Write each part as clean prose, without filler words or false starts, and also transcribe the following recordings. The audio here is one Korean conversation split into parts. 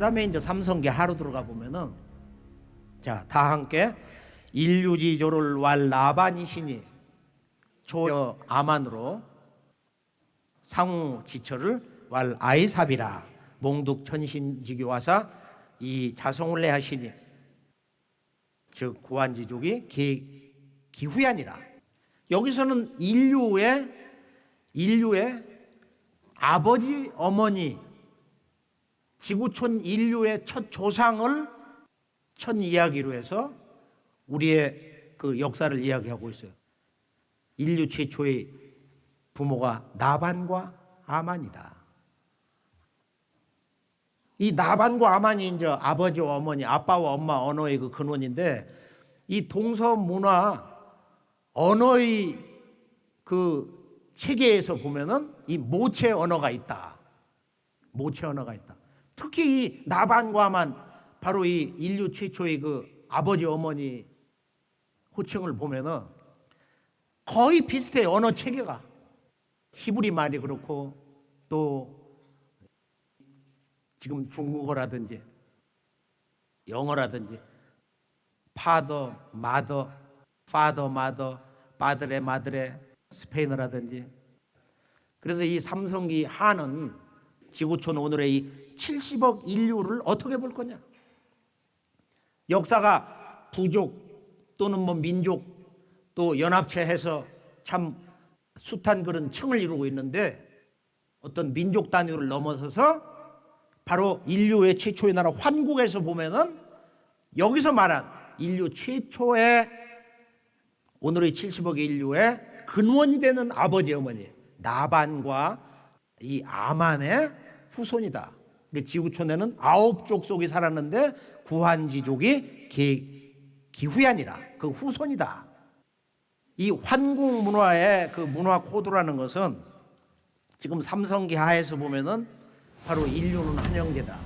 그다음에 이제 삼성기 하루 들어가 보면은 자, 다 함께 인류지조를 왈 나반이시니 조여 아만으로 상우 지처를 왈 아이삽이라 몽둑 천신지교와사 이 자성을 내하시니 즉 구한지족이 기후야니라. 여기서는 인류의 아버지 어머니 지구촌 인류의 첫 조상을 첫 이야기로 해서 우리의 그 역사를 이야기하고 있어요. 인류 최초의 부모가 나반과 아만이다. 이 나반과 아만이 이제 아버지와 어머니, 아빠와 엄마 언어의 그 근원인데, 이 동서 문화 언어의 그 체계에서 보면은 이 모체 언어가 있다. 모체 언어가 있다. 특히 이 나반과 아만, 바로 이 인류 최초의 그 아버지 어머니 호칭을 보면은 거의 비슷해요. 언어 체계가. 히브리 말이 그렇고 또 지금 중국어라든지 영어라든지 파더, 마더, 파더, 마더, 빠드레, 마드레, 스페인어라든지. 그래서 이 삼성기 한은 지구촌 오늘의 이 70억 인류를 어떻게 볼 거냐. 역사가 부족 또는 뭐 민족 또 연합체해서 참 숱한 그런 층을 이루고 있는데, 어떤 민족 단위를 넘어서서 바로 인류의 최초의 나라 환국에서 보면은 여기서 말한 인류 최초의 오늘의 70억의 인류의 근원이 되는 아버지 어머니 나반과 이 아만의 후손이다. 지구촌에는 9족속이 살았는데 구한지족이 기후야니라, 그 후손이다. 이 환국 문화의 그 문화 코드라는 것은 지금 삼성기 하에서 보면은 바로 인류는 한 형제다.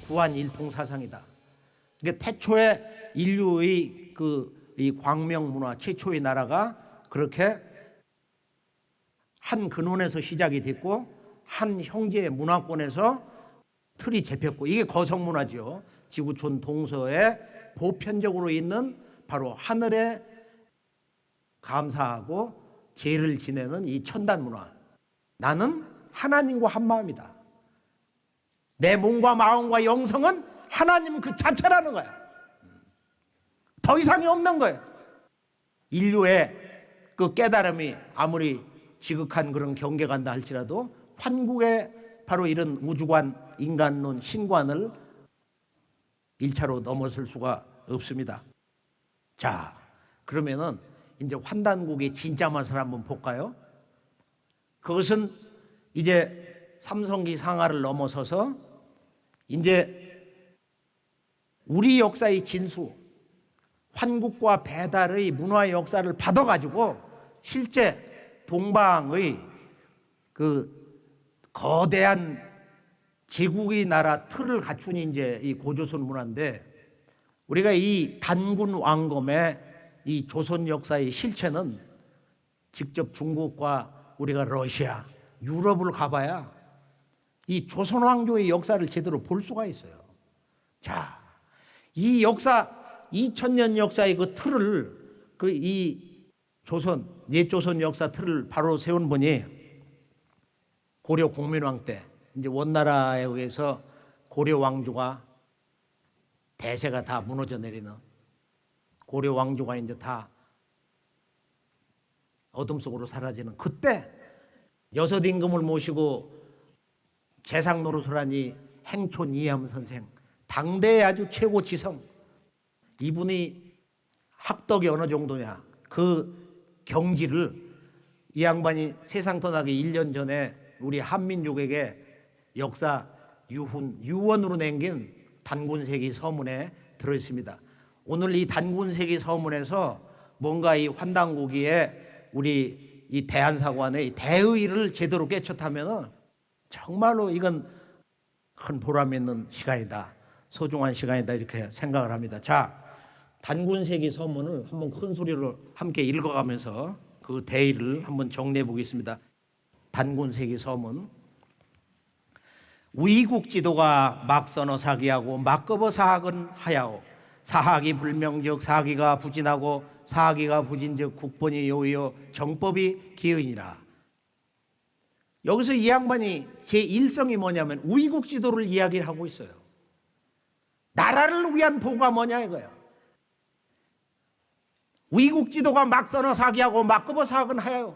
구한 일통 사상이다. 그러니까 태초에 인류의 이 광명 문화 최초의 나라가 그렇게 한 근원에서 시작이 됐고 한 형제의 문화권에서 틀이 잡혔고, 이게 거성 문화죠. 지구촌 동서에 보편적으로 있는 바로 하늘에 감사하고 제를 지내는 이 천단 문화. 나는 하나님과 한 마음이다. 내 몸과 마음과 영성은 하나님 그 자체라는 거야. 더 이상이 없는 거예요. 인류의 그 깨달음이 아무리 지극한 그런 경계가 간다 할지라도 환국의 바로 이런 우주관, 인간론, 신관을 1차로 넘어설 수가 없습니다. 자, 그러면은 이제 환단국의 진짜 맛을 한번 볼까요? 그것은 이제 삼성기 상하를 넘어서서 이제 우리 역사의 진수, 환국과 배달의 문화 역사를 받아가지고 실제 동방의 그 거대한 제국의 나라 틀을 갖춘 이제 이 고조선 문화인데, 우리가 이 단군 왕검의 이 조선 역사의 실체는 직접 중국과 우리가 러시아, 유럽을 가봐야 이 조선 왕조의 역사를 제대로 볼 수가 있어요. 자, 이 역사 2000년 역사의 그 틀을 그 이 조선 옛 조선 역사 틀을 바로 세운 분이 고려 공민왕 때 이제 원나라에 의해서 고려 왕조가 대세가 다 무너져 내리는, 고려 왕조가 이제 다 어둠 속으로 사라지는 그때 여섯 임금을 모시고 재상 노릇을 하니 행촌 이암 선생, 당대의 아주 최고 지성, 이분이 학덕이 어느 정도냐, 그 경지를 이 양반이 세상 떠나기 1년 전에 우리 한민족에게 역사 유언으로 남긴 단군세기 서문에 들어있습니다. 오늘 이 단군세기 서문에서 뭔가 이 환단고기에 우리 이 대한사관의 대의를 제대로 깨쳤다면 정말로 이건 큰 보람 있는 시간이다, 소중한 시간이다, 이렇게 생각을 합니다. 자, 단군세기 서문을 한번 큰 소리로 함께 읽어가면서 그 대의를 한번 정리해 보겠습니다. 단군세기 서문. 위국 지도가 막선어 사기하고 막거버 사학은 하야오. 사학이 불명즉 사기가 부진하고 사기가 부진즉 국본이 요이요 정법이 기의니라. 여기서 이 양반이 제1성이 뭐냐면 위국 지도를 이야기를 하고 있어요. 나라를 위한 도가 뭐냐 이거야. 위국 지도가 막선어 사기하고 막거버 사학은 하야오.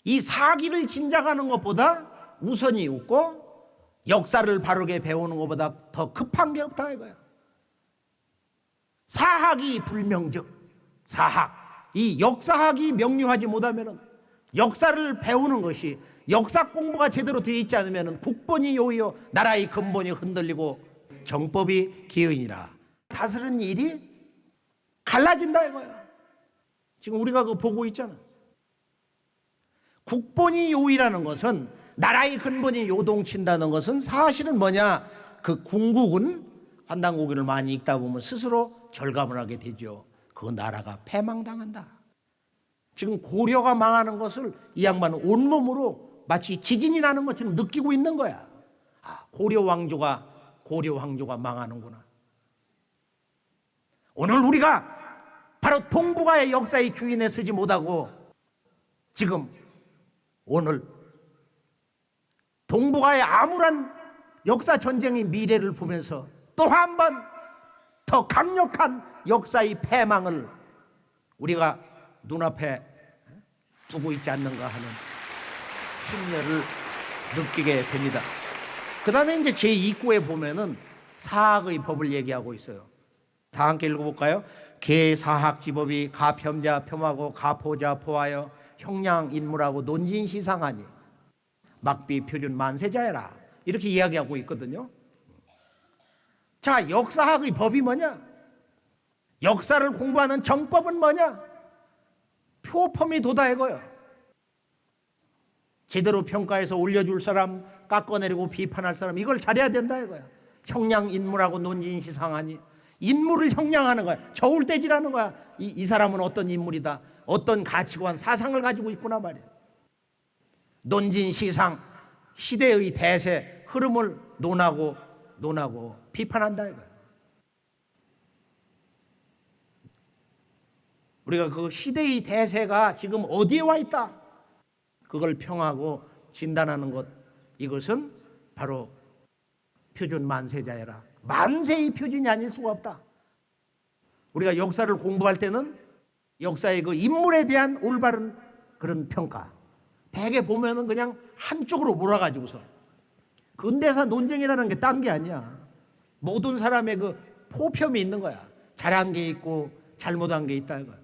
이 사기를 진작하는 것보다 우선이 있고 역사를 바르게 배우는 것보다 더 급한 게 없다 이거야. 사학이 불명즉 사학, 이 역사학이 명료하지 못하면은 역사를 배우는 것이 역사 공부가 제대로 되어 있지 않으면은 국본이 요이요 나라의 근본이 흔들리고 정법이 기의니라. 다스리는 일이 갈라진다 이거야. 지금 우리가 그거 보고 있잖아. 국본이 요이라는 것은 나라의 근본이 요동친다는 것은 사실은 뭐냐? 그 궁국은 환단고기를 많이 읽다 보면 스스로 절감을 하게 되죠. 그 나라가 패망당한다. 지금 고려가 망하는 것을 이 양반은 온몸으로 마치 지진이 나는 것처럼 느끼고 있는 거야. 아, 고려 황조가 망하는구나. 오늘 우리가 바로 동북아의 역사의 주인에 서지 못하고 지금 오늘 동북아의 암울한 역사 전쟁의 미래를 보면서 또 한 번 더 강력한 역사의 패망을 우리가 눈앞에 두고 있지 않는가 하는 심려를 느끼게 됩니다. 그 다음에 이제 제2구에 보면은 사학의 법을 얘기하고 있어요. 다 함께 읽어볼까요? 개사학지법이 가평자 폄하고 가포자 포하여 형량 인물하고 논진시상하니 막비 표준 만세자여라. 이렇게 이야기하고 있거든요. 자, 역사학의 법이 뭐냐? 역사를 공부하는 정법은 뭐냐? 표범이 도다 이거요. 제대로 평가해서 올려줄 사람, 깎아내리고 비판할 사람, 이걸 잘해야 된다 이거야. 형량 인물하고 논진시상하니 인물을 형량하는 거야. 저울대질하는 거야. 이 사람은 어떤 인물이다, 어떤 가치관, 사상을 가지고 있구나 말이야. 논진시상, 시대의 대세, 흐름을 논하고 비판한다 이거야. 우리가 그 시대의 대세가 지금 어디에 와 있다, 그걸 평하고 진단하는 것, 이것은 바로 표준 만세자여라. 만세의 표준이 아닐 수가 없다. 우리가 역사를 공부할 때는 역사의 그 인물에 대한 올바른 그런 평가, 대개 보면은 그냥 한쪽으로 몰아가지고서 근대사 논쟁이라는 게 딴 게 아니야. 모든 사람의 그 포편이 있는 거야. 잘한 게 있고 잘못한 게 있다 이거야.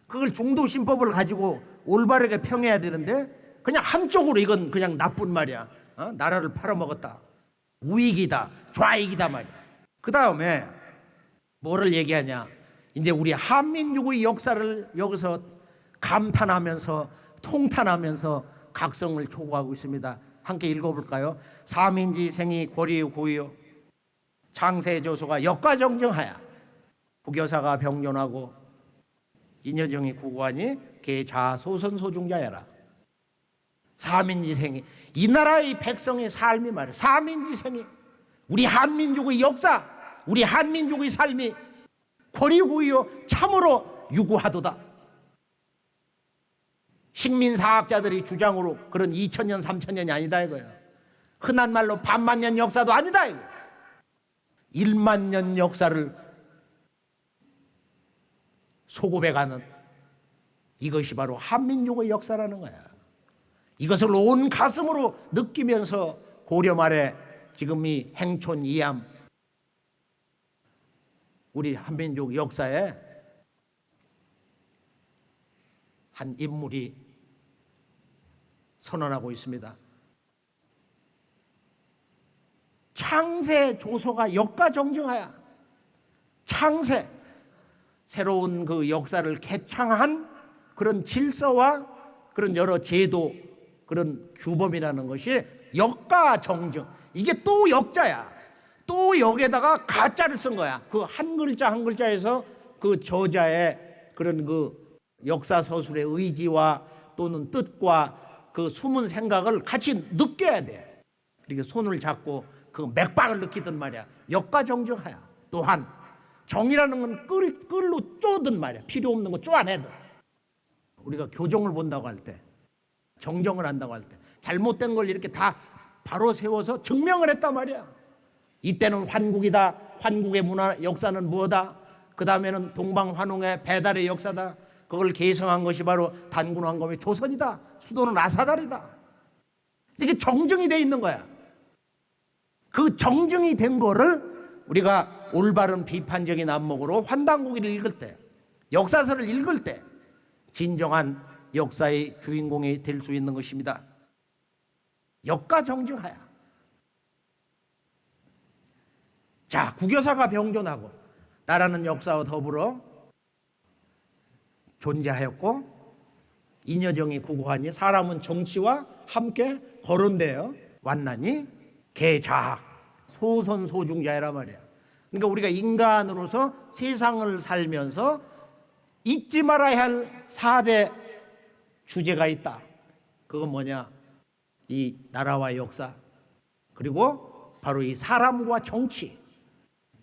그걸 중도심법을 가지고 올바르게 평해야 되는데 그냥 한쪽으로 이건 그냥 나쁜 말이야. 나라를 팔아먹었다, 우익이다, 좌익이다 말이야. 그 다음에 뭐를 얘기하냐? 이제 우리 한민족의 역사를 여기서 감탄하면서 통탄하면서 각성을 촉구하고 있습니다. 함께 읽어볼까요? 사민지생이 고리요 고요 창세조소가 역가정정하야 부교사가 병존하고 인여정이 구구하니 개자소선소중자야라. 사민지생이 이 나라의 백성의 삶이 말이야. 사민지생이 우리 한민족의 역사, 우리 한민족의 삶이 고리고요 참으로 유구하도다. 식민사학자들이 주장으로 그런 2000년 3000년이 아니다 이거예요. 흔한 말로 반만년 역사도 아니다 이거. 1만년 역사를 소급해가는 이것이 바로 한민족의 역사라는 거야. 이것을 온 가슴으로 느끼면서 고려 말에 지금 이 행촌 이암 우리 한민족 역사에 한 인물이 선언하고 있습니다. 창세 조소가 역가정정하야. 창세, 새로운 그 역사를 개창한 그런 질서와 그런 여러 제도, 그런 규범이라는 것이 역가정정. 이게 또 역자야. 또 역에다가 가짜를 쓴 거야. 그 한 글자 한 글자에서 그 저자의 그런 그 역사 서술의 의지와 또는 뜻과 그 숨은 생각을 같이 느껴야 돼. 이렇게 손을 잡고 그 맥박을 느끼든 말이야. 역가정정하야. 또한 정이라는 건 끌로 쪼든 말이야. 필요 없는 거 쪼아내든. 우리가 교정을 본다고 할 때, 정정을 한다고 할 때 잘못된 걸 이렇게 다 바로 세워서 증명을 했단 말이야. 이때는 환국이다. 환국의 문화 역사는 뭐다. 그 다음에는 동방환웅의 배달의 역사다. 그걸 계승한 것이 바로 단군왕검의 조선이다. 수도는 아사달이다. 이게 정정이 돼 있는 거야. 그 정정이 된 거를 우리가 올바른 비판적인 안목으로 환단고기를 읽을 때, 역사서를 읽을 때 진정한 역사의 주인공이 될 수 있는 것입니다. 역가정정하야. 자, 국유사가 병존하고 나라는 역사와 더불어 존재하였고 인여정이 구구하니 사람은 정치와 함께 거론되어 왔나니 개자학 소선소중자이란 말이야. 그러니까 우리가 인간으로서 세상을 살면서 잊지 말아야 할 4대 주제가 있다. 그건 뭐냐? 이 나라와 역사, 그리고 바로 이 사람과 정치.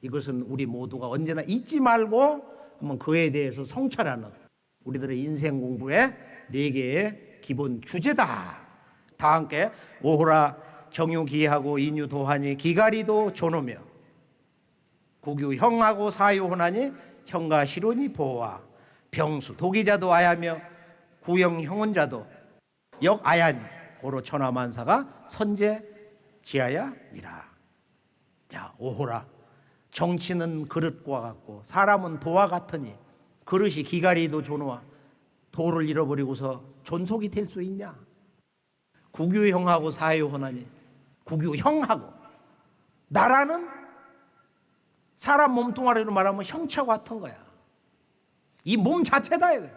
이것은 우리 모두가 언제나 잊지 말고 한번 그에 대해서 성찰하는 우리들의 인생 공부의 4개의 기본 주제다. 다 함께 오호라 정유기하고 인유도하니 기가리도 존오며 국유형하고 사유호나니 형과 시론이 보호하 병수 도기자도 아야며 구영형원자도 역아야니 고로 천하만사가 선제지하야니라. 자, 오호라. 정치는 그릇과 같고 사람은 도와 같으니 그릇이 기가리도 존오와 도를 잃어버리고서 존속이 될 수 있냐? 국유형하고 사유호나니 국유형하고 나라는 사람 몸뚱아리로 말하면 형체와 같은 거야. 이 몸 자체다 이거야.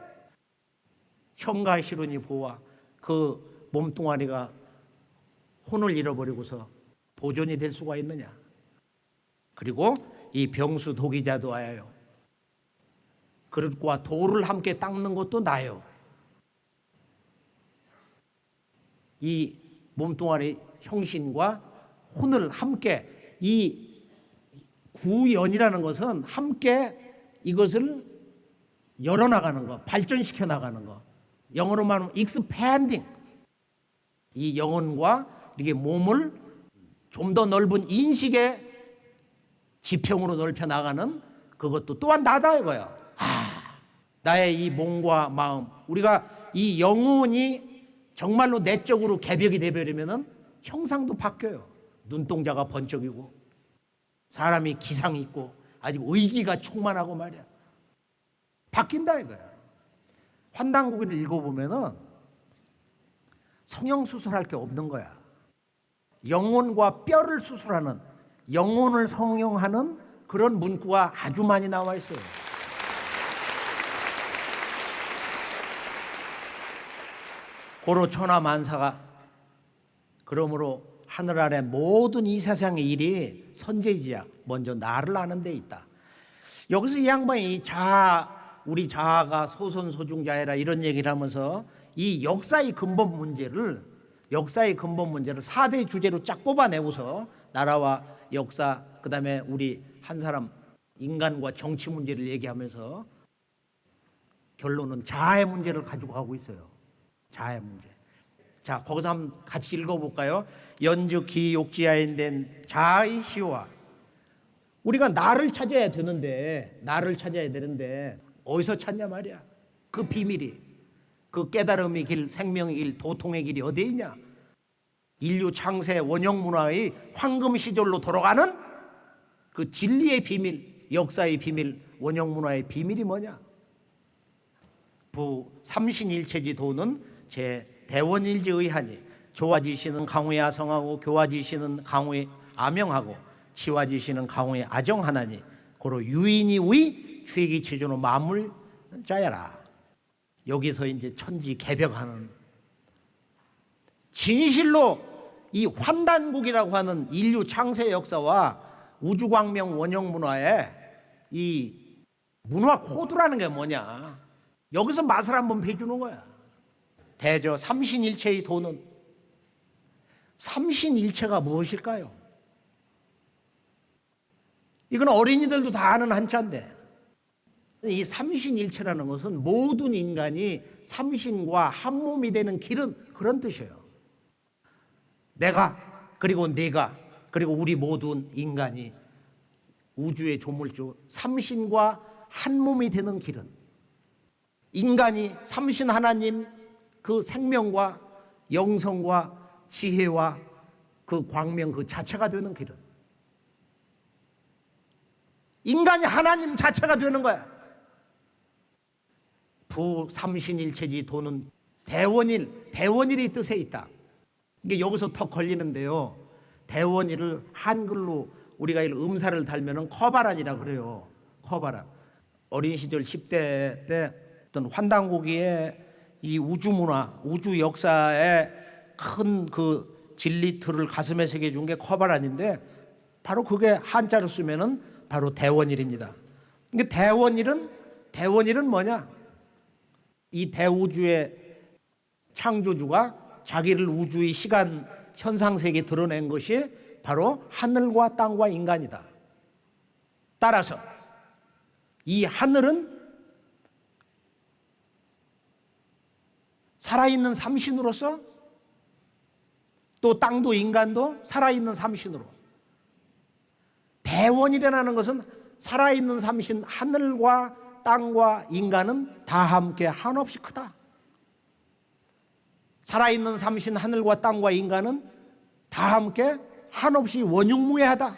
형과 시론이 보아 그 몸뚱아리가 혼을 잃어버리고서 보존이 될 수가 있느냐? 그리고 이 병수 도기자도 아야요. 그릇과 돌을 함께 닦는 것도 나요. 이 몸뚱아리 형신과 혼을 함께, 이 구연이라는 것은 함께 이것을 열어나가는 거, 발전시켜 나가는 거. 영어로 말하면 expanding. 이 영혼과 이게 몸을 좀 더 넓은 인식의 지평으로 넓혀 나가는 그것도 또한 나다 이거야. 나의 이 몸과 마음, 우리가 이 영혼이 정말로 내적으로 개벽이 되버리면은 형상도 바뀌어요. 눈동자가 번쩍이고 사람이 기상이 있고 아주 의기가 충만하고 말이야. 바뀐다 이거야. 환단고기를 읽어보면은 성형수술할 게 없는 거야. 영혼과 뼈를 수술하는, 영혼을 성형하는 그런 문구가 아주 많이 나와 있어요. 고로 천하만사가, 그러므로 하늘 아래 모든 이 세상의 일이 선제지야. 먼저 나를 아는 데 있다. 여기서 이 양반이 우리 자아가 소선소중자이라 이런 얘기를 하면서 이 역사의 근본 문제를 4대 주제로 쫙 뽑아내고서 나라와 역사, 그 다음에 우리 한 사람 인간과 정치 문제를 얘기하면서 결론은 자아의 문제를 가지고 가고 있어요. 자아의 문제. 자, 거기서 한번 같이 읽어볼까요? 연즉 기욕지하인 자아의 희화. 우리가 나를 찾아야 되는데 어디서 찾냐 말이야. 그 비밀이, 그 깨달음의 길, 생명의 길, 도통의 길이 어디에 있냐? 인류 창세 원형 문화의 황금 시절로 돌아가는 그 진리의 비밀, 역사의 비밀, 원형 문화의 비밀이 뭐냐? 부 삼신일체지 도는 제 대원일지 의하니 조화지시는 강우에 아성하고 교화지시는 강우에 아명하고 치화지시는 강우에 아정하나니 고로 유인이 의 최기체조로 마물 짜야라. 여기서 이제 천지 개벽하는 진실로 이 환단국이라고 하는 인류 창세 역사와 우주광명 원형 문화의 이 문화 코드라는 게 뭐냐? 여기서 맛을 한번 배주는 거야. 대저 삼신일체의 도는 삼신일체가 무엇일까요? 이건 어린이들도 다 아는 한자인데, 이 삼신일체라는 것은 모든 인간이 삼신과 한 몸이 되는 길은 그런 뜻이에요. 내가, 그리고 네가, 그리고 우리 모든 인간이 우주의 조물주 삼신과 한 몸이 되는 길은, 인간이 삼신 하나님 그 생명과 영성과 지혜와 그 광명 그 자체가 되는 길은, 인간이 하나님 자체가 되는 거야. 부삼신일체지 도는 대원일이 뜻에 있다. 이게 여기서 턱 걸리는데요. 대원일을 한글로 우리가 음사를 달면은 커바란이라 그래요. 커바란. 어린 시절 10대 때 어떤 환단고기에 이 우주 문화, 우주 역사의 큰 그 진리틀을 가슴에 새겨준 게 커바란인데, 바로 그게 한자로 쓰면은 바로 대원일입니다. 근데 대원일은 뭐냐? 이 대우주의 창조주가 자기를 우주의 시간 현상세계에 드러낸 것이 바로 하늘과 땅과 인간이다. 따라서 이 하늘은 살아있는 삼신으로서, 또 땅도 인간도 살아있는 삼신으로, 대원이라는 것은 살아있는 삼신 하늘과 땅과 인간은 다 함께 한없이 크다. 살아있는 삼신 하늘과 땅과 인간은 다 함께 한없이 원흉무해하다.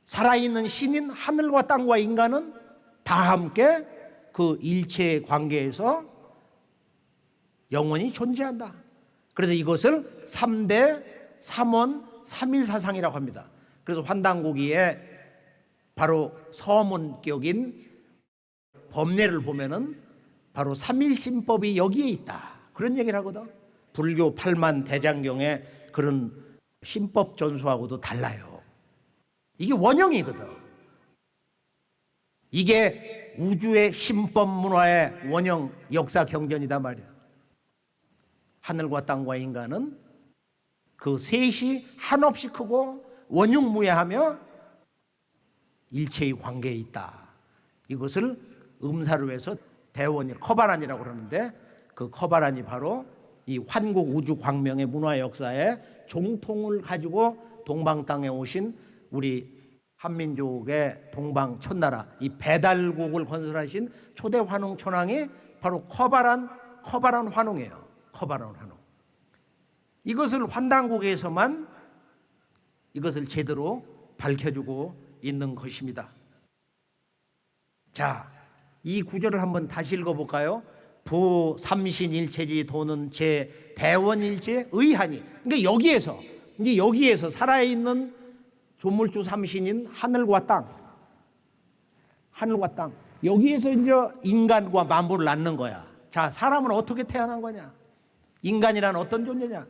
살아있는 신인 하늘과 땅과 인간은 다 함께 그 일체의 관계에서 영원히 존재한다. 그래서 이것을 3대 3원 3일사상이라고 합니다. 그래서 환단고기에 바로 서문격인 법례를 보면은 바로 삼일신법이 여기에 있다, 그런 얘기를 하거든. 불교 8만 대장경의 그런 신법 전수하고도 달라요. 이게 원형이거든. 이게 우주의 신법 문화의 원형 역사 경전이다 말이야. 하늘과 땅과 인간은 그 셋이 한없이 크고 원흉무해하며 일체의 관계에 있다. 이것을 음사로 해서 대원일, 커바란이라고 그러는데, 그 커바란이 바로 이 환국 우주 광명의 문화 역사의 종통을 가지고 동방 땅에 오신 우리 한민족의 동방 첫나라, 이 배달국을 건설하신 초대 환웅 천왕이 바로 커바란 환웅이에요. 커바란 환웅. 이것을 환단국에서만 이것을 제대로 밝혀주고 있는 것입니다. 자, 이 구절을 한번 다시 읽어볼까요? 부삼신일체지 도는 제 대원일체 의하니. 그러니까 여기에서 살아있는 조물주 삼신인 하늘과 땅, 여기에서 이제 인간과 만물을 낳는 거야. 자, 사람은 어떻게 태어난 거냐? 인간이란 어떤 존재냐?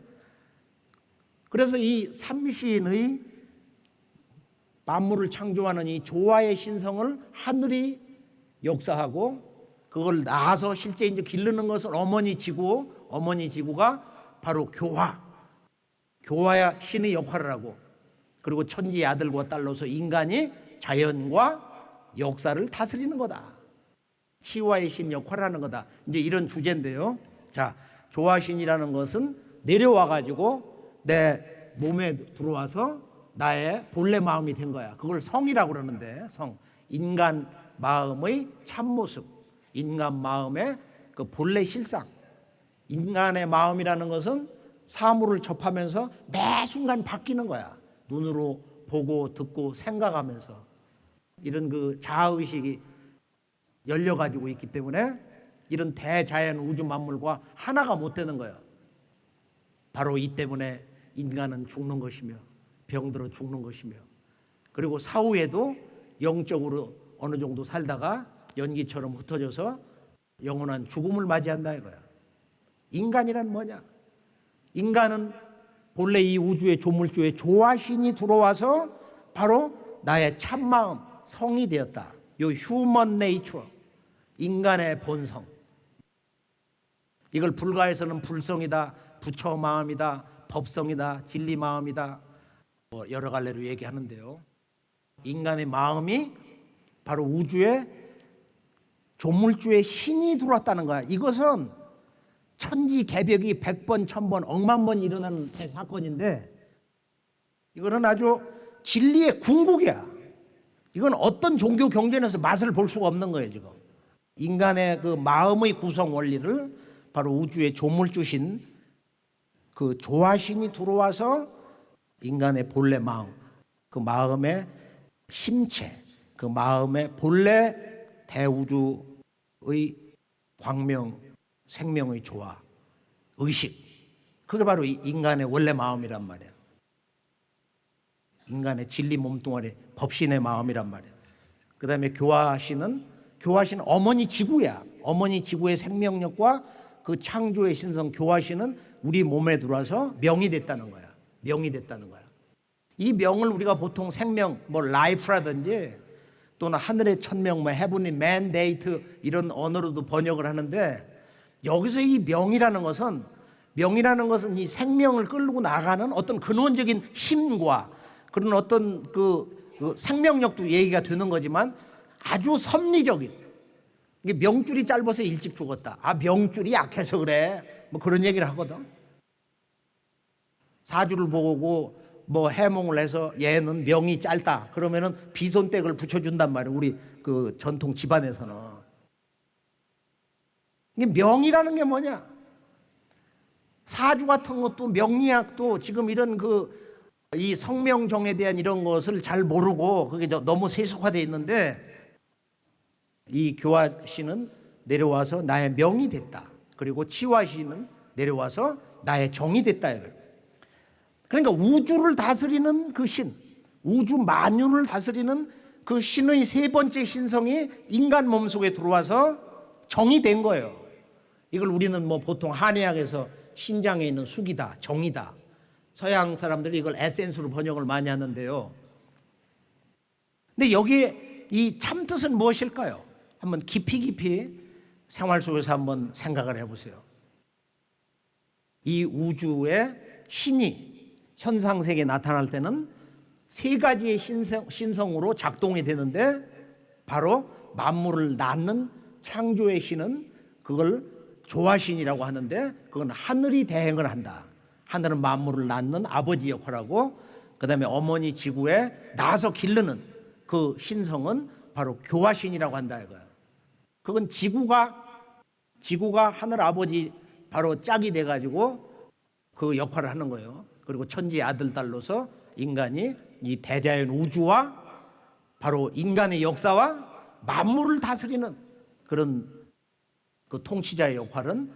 그래서 이 삼신의 만물을 창조하는 이 조화의 신성을 하늘이 역사하고, 그걸 낳아서 실제 이제 기르는 것은 어머니 지구가 바로 교화야 신의 역할을 하고, 그리고 천지의 아들과 딸로서 인간이 자연과 역사를 다스리는 거다. 치유와의 신 역할을 하는 거다. 이제 이런 주제인데요. 자, 조화신이라는 것은 내려와 가지고 내 몸에 들어와서 나의 본래 마음이 된 거야. 그걸 성이라고 그러는데, 성. 인간 마음의 참모습, 인간 마음의 그 본래 실상. 인간의 마음이라는 것은 사물을 접하면서 매 순간 바뀌는 거야. 눈으로 보고 듣고 생각하면서 이런 그 자아의식이 열려가지고 있기 때문에 이런 대자연 우주 만물과 하나가 못 되는 거야. 바로 이 때문에 인간은 죽는 것이며 병들어 죽는 것이며, 그리고 사후에도 영적으로 어느 정도 살다가 연기처럼 흩어져서 영원한 죽음을 맞이한다 이거야. 인간이란 뭐냐? 인간은 본래 이 우주의 조물주의 조화신이 들어와서 바로 나의 참마음, 성이 되었다. 요 휴먼 네이처, 인간의 본성. 이걸 불가에서는 불성이다, 부처 마음이다, 법성이다, 진리 마음이다, 뭐 여러 갈래로 얘기하는데요. 인간의 마음이 바로 우주의 조물주의 신이 들어왔다는 거야. 이것은 천지개벽이 100번, 1000번, 억만 번 일어나는 사건인데 이거는 아주 진리의 궁극이야. 이건 어떤 종교 경전에서 맛을 볼 수가 없는 거예요. 지금 인간의 그 마음의 구성 원리를 바로 우주의 조물주신 그 조화신이 들어와서 인간의 본래 마음, 그 마음의 심체, 그 마음의 본래 대우주의 광명, 생명의 조화, 의식, 그게 바로 인간의 원래 마음이란 말이에요. 인간의 진리 몸뚱아리, 법신의 마음이란 말이에요. 그 다음에 교화신은 어머니 지구야. 어머니 지구의 생명력과 그 창조의 신성 교화신은 우리 몸에 들어와서 명이 됐다는 거야. 명이 됐다는 거야. 이 명을 우리가 보통 생명, 뭐 라이프라든지 또는 하늘의 천명, 뭐 헤븐리 맨데이트 이런 언어로도 번역을 하는데 여기서 이 명이라는 것은 이 생명을 끌고 나가는 어떤 근원적인 힘과 그런 어떤 그 생명력도 얘기가 되는 거지만 아주 섭리적인, 이게 명줄이 짧아서 일찍 죽었다. 아, 명줄이 약해서 그래. 뭐 그런 얘기를 하거든. 사주를 보고 뭐 해몽을 해서 얘는 명이 짧다. 그러면은 비손댁을 붙여준단 말이에요. 우리 그 전통 집안에서는. 이게 명이라는 게 뭐냐? 사주 같은 것도 명리학도 지금 이런 이 성명정에 대한 이런 것을 잘 모르고 그게 너무 세속화되어 있는데 이 교화신은 내려와서 나의 명이 됐다. 그리고 치화신은 내려와서 나의 정이 됐다. 그러니까 우주를 다스리는 그 신, 우주 만유를 다스리는 그 신의 세 번째 신성이 인간 몸속에 들어와서 정이 된 거예요. 이걸 우리는 뭐 보통 한의학에서 신장에 있는 숙이다, 정이다. 서양 사람들이 이걸 에센스로 번역을 많이 하는데요. 근데 여기에 이 참뜻은 무엇일까요? 한번 깊이 생활 속에서 한번 생각을 해보세요. 이 우주의 신이 현상세계에 나타날 때는 세 가지의 신성으로 작동이 되는데 바로 만물을 낳는 창조의 신은 그걸 조화신이라고 하는데 그건 하늘이 대행을 한다. 하늘은 만물을 낳는 아버지 역할하고 그 다음에 어머니 지구에 낳아서 기르는 그 신성은 바로 교화신이라고 한다 이거야. 그건 지구가 하늘 아버지 바로 짝이 돼가지고 그 역할을 하는 거예요. 그리고 천지의 아들 딸로서 인간이 이 대자연 우주와 바로 인간의 역사와 만물을 다스리는 그런 그 통치자의 역할은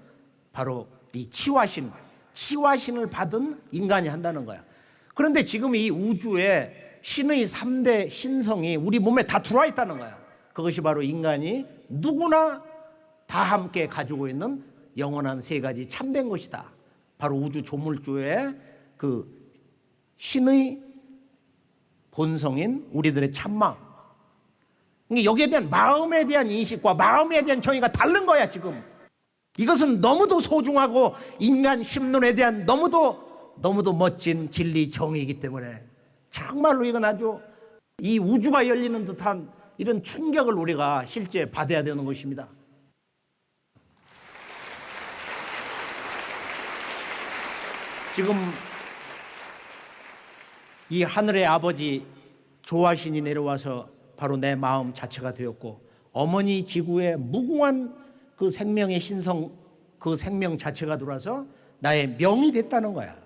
바로 이 치화신을 받은 인간이 한다는 거야. 그런데 지금 이 우주에 신의 3대 신성이 우리 몸에 다 들어와 있다는 거야. 그것이 바로 인간이 누구나 다 함께 가지고 있는 영원한 세 가지 참된 것이다. 바로 우주 조물주의 그 신의 본성인 우리들의 참마음. 여기에 대한 마음에 대한 인식과 마음에 대한 정의가 다른 거야 지금. 이것은 너무도 소중하고 인간 심론에 대한 너무도 멋진 진리 정의이기 때문에 정말로 이건 아주 이 우주가 열리는 듯한 이런 충격을 우리가 실제 받아야 되는 것입니다. 지금 이 하늘의 아버지 조화신이 내려와서 바로 내 마음 자체가 되었고 어머니 지구의 무궁한 그 생명의 신성 그 생명 자체가 들어와서 나의 명이 됐다는 거야.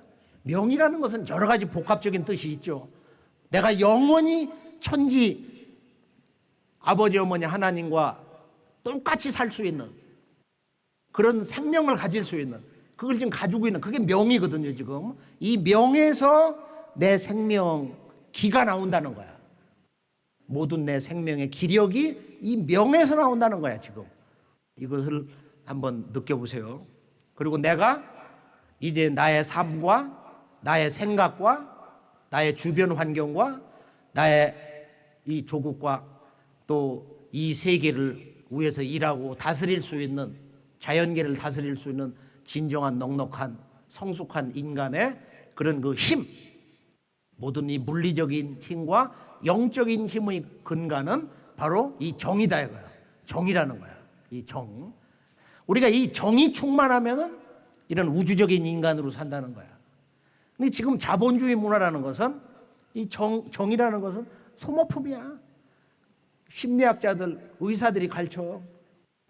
명이라는 것은 여러 가지 복합적인 뜻이 있죠. 내가 영원히 천지 아버지 어머니 하나님과 똑같이 살 수 있는 그런 생명을 가질 수 있는 그걸 지금 가지고 있는 그게 명이거든요. 지금 이 명에서 내 생명 기가 나온다는 거야. 모든 내 생명의 기력이 이 명에서 나온다는 거야. 지금 이것을 한번 느껴보세요. 그리고 내가 이제 나의 삶과 나의 생각과 나의 주변 환경과 나의 이 조국과 또 이 세계를 위해서 일하고 다스릴 수 있는 자연계를 다스릴 수 있는 진정한 넉넉한 성숙한 인간의 그런 그 힘, 모든 이 물리적인 힘과 영적인 힘의 근간은 바로 이 정이다 이거야. 정이라는 거야. 이 정. 우리가 이 정이 충만하면은 이런 우주적인 인간으로 산다는 거야. 근데 지금 자본주의 문화라는 것은 이 정이라는 것은 소모품이야. 심리학자들, 의사들이 가르쳐.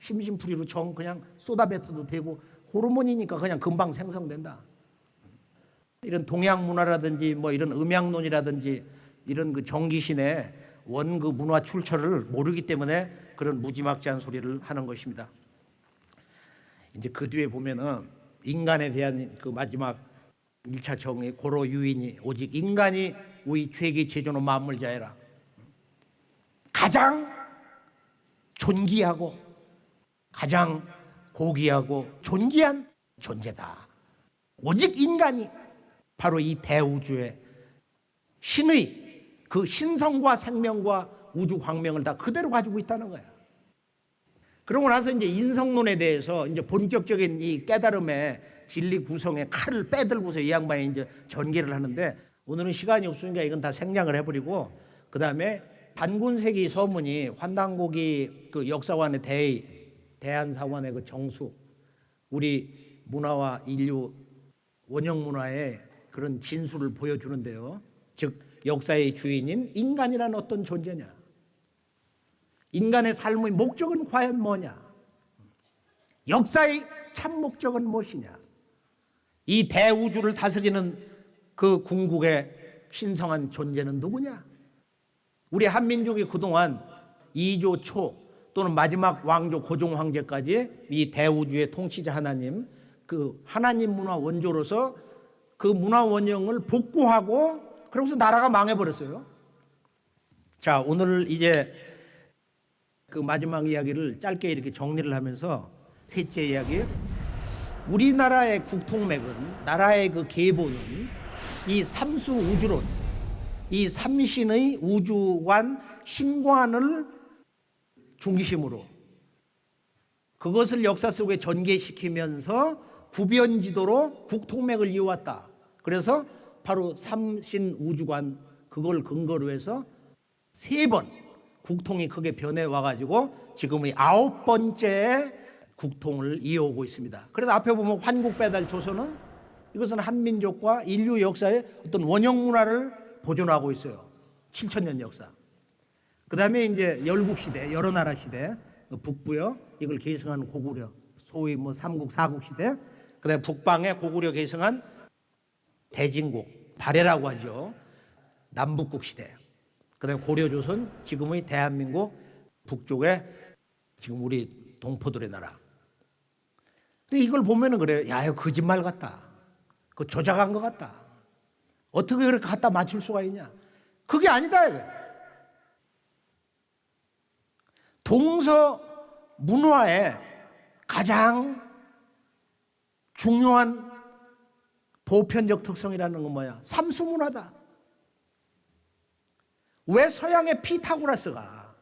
심심풀이로 정 그냥 쏟아뱉어도 되고 호르몬이니까 그냥 금방 생성된다. 이런 동양 문화라든지 뭐 이런 음양론이라든지 이런 그 정기신의 원그 문화 출처를 모르기 때문에 그런 무지막지한 소리를 하는 것입니다. 이제 그 뒤에 보면은 인간에 대한 그 마지막 1차 정의 고로 유인이 오직 인간이 우리 죄기 제조노 만물자애라. 가장 존귀하고 가장 고귀하고 존귀한 존재다. 오직 인간이 바로 이 대우주의 신의 그 신성과 생명과 우주 광명을 다 그대로 가지고 있다는 거야. 그러고 나서 이제 인성론에 대해서 이제 본격적인 이 깨달음의 진리 구성의 칼을 빼들고서 이 양반이 이제 전개를 하는데 오늘은 시간이 없으니까 이건 다 생략을 해버리고 그 다음에 단군세기 서문이 환단고기 그 역사관의 대한사관의 그 정수 우리 문화와 인류 원형 문화의 그런 진수를 보여주는데요. 즉 역사의 주인인 인간이라는 어떤 존재냐, 인간의 삶의 목적은 과연 뭐냐, 역사의 참 목적은 무엇이냐, 이 대우주를 다스리는 그 궁극의 신성한 존재는 누구냐. 우리 한민족이 그동안 2조 초 또는 마지막 왕조 고종 황제까지 이 대우주의 통치자 하나님, 그 하나님 문화 원조로서 그 문화 원형을 복구하고 그러고서 나라가 망해버렸어요. 자, 오늘 이제 그 마지막 이야기를 짧게 이렇게 정리를 하면서 셋째 이야기, 우리나라의 국통맥은, 나라의 그 계보는 이 삼수 우주론, 이 삼신의 우주관 신관을 중심으로 그것을 역사 속에 전개시키면서 구변지도로 국통맥을 이어왔다. 그래서 바로 삼신 우주관 그걸 근거로 해서 3번 국통이 크게 변해 와가지고 지금의 9번째 국통을 이어오고 있습니다. 그래서 앞에 보면 환국배달 조선은 이것은 한민족과 인류 역사의 어떤 원형 문화를 보존하고 있어요. 7,000년 역사. 그 다음에 이제 열국시대, 여러 나라 시대, 북부요. 이걸 계승한 고구려, 소위 뭐 삼국, 사국 시대. 그 다음에 북방에 고구려 계승한 대진국, 발해라고 하죠. 남북국 시대. 그 다음에 고려조선, 지금의 대한민국 북쪽에 지금 우리 동포들의 나라. 근데 이걸 보면은 그래요. 야, 이거 거짓말 같다. 그 조작한 것 같다. 어떻게 그렇게 갖다 맞출 수가 있냐. 그게 아니다 이거야. 동서 문화의 가장 중요한 보편적 특성이라는 건 뭐야? 삼수문화다. 왜 서양의 피타고라스가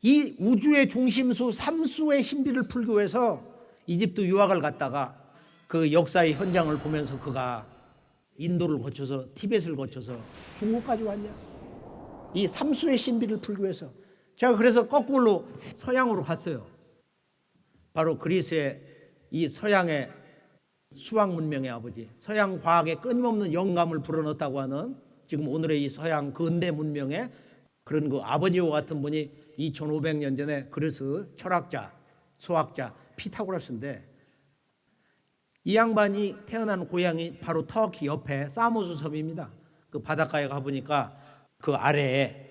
이 우주의 중심수 삼수의 신비를 풀기 위해서 이집트 유학을 갔다가 그 역사의 현장을 보면서 그가 인도를 거쳐서 티벳을 거쳐서 중국까지 왔냐? 이 삼수의 신비를 풀기 위해서. 제가 그래서 거꾸로 서양으로 갔어요. 바로 그리스의 이 서양의 수학 문명의 아버지, 서양 과학에 끊임없는 영감을 불어넣었다고 하는 지금 오늘의 이 서양 근대 문명의 그런 그 아버지와 같은 분이 2500년 전에 그리스 철학자, 수학자 피타고라스인데, 이 양반이 태어난 고향이 바로 터키 옆에 사모스 섬입니다. 그 바닷가에 가보니까 그 아래에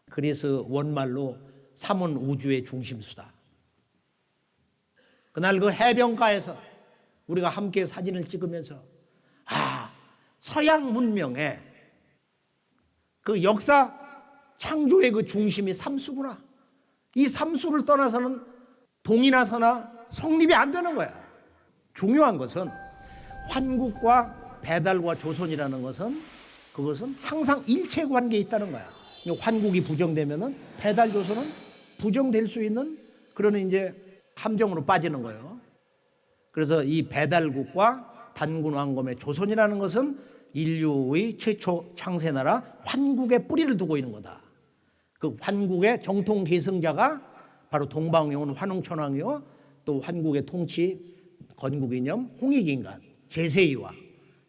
그리스 원말로 삼은 우주의 중심수다. 그날 그 해변가에서 우리가 함께 사진을 찍으면서 서양 문명의 그 역사 창조의 그 중심이 삼수구나. 이 삼수를 떠나서는 동이나 서나 성립이 안 되는 거야. 중요한 것은 환국과 배달과 조선이라는 것은 그것은 항상 일체관계에 있다는 거야. 환국이 부정되면은 배달 조선은 부정될 수 있는 그런 이제 함정으로 빠지는 거예요. 그래서 이 배달국과 단군 왕검의 조선이라는 것은 인류의 최초 창세나라 환국의 뿌리를 두고 있는 거다. 그 환국의 정통 계승자가 바로 동방에 온 환웅천왕이요, 또 환국의 통치 건국이념 홍익인간 제세이와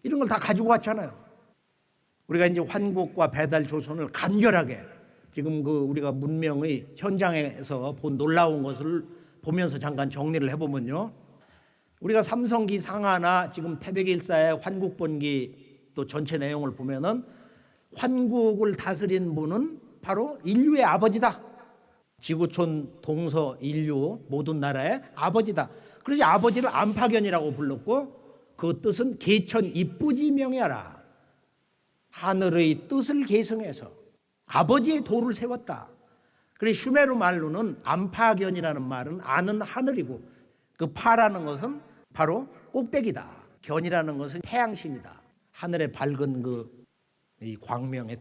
이런 걸 다 가지고 왔잖아요. 우리가 이제 환국과 배달 조선을 간결하게 지금 그 우리가 문명의 현장에서 본 놀라운 것을 보면서 잠깐 정리를 해보면요, 우리가 삼성기 상하나 지금 태백일사의 환국본기 또 전체 내용을 보면은 환국을 다스린 분은 바로 인류의 아버지다. 지구촌 동서 인류 모든 나라의 아버지다. 그래서 아버지를 안파견이라고 불렀고, 그 뜻은 계천 이쁘지명이하라. 하늘의 뜻을 계승해서 아버지의 도를 세웠다. 그래서 슈메르 말로는 안파견이라는 말은 아는 하늘이고, 그 파라는 것은 바로 꼭대기다. 견이라는 것은 태양신이다. 하늘의 밝은 이 광명의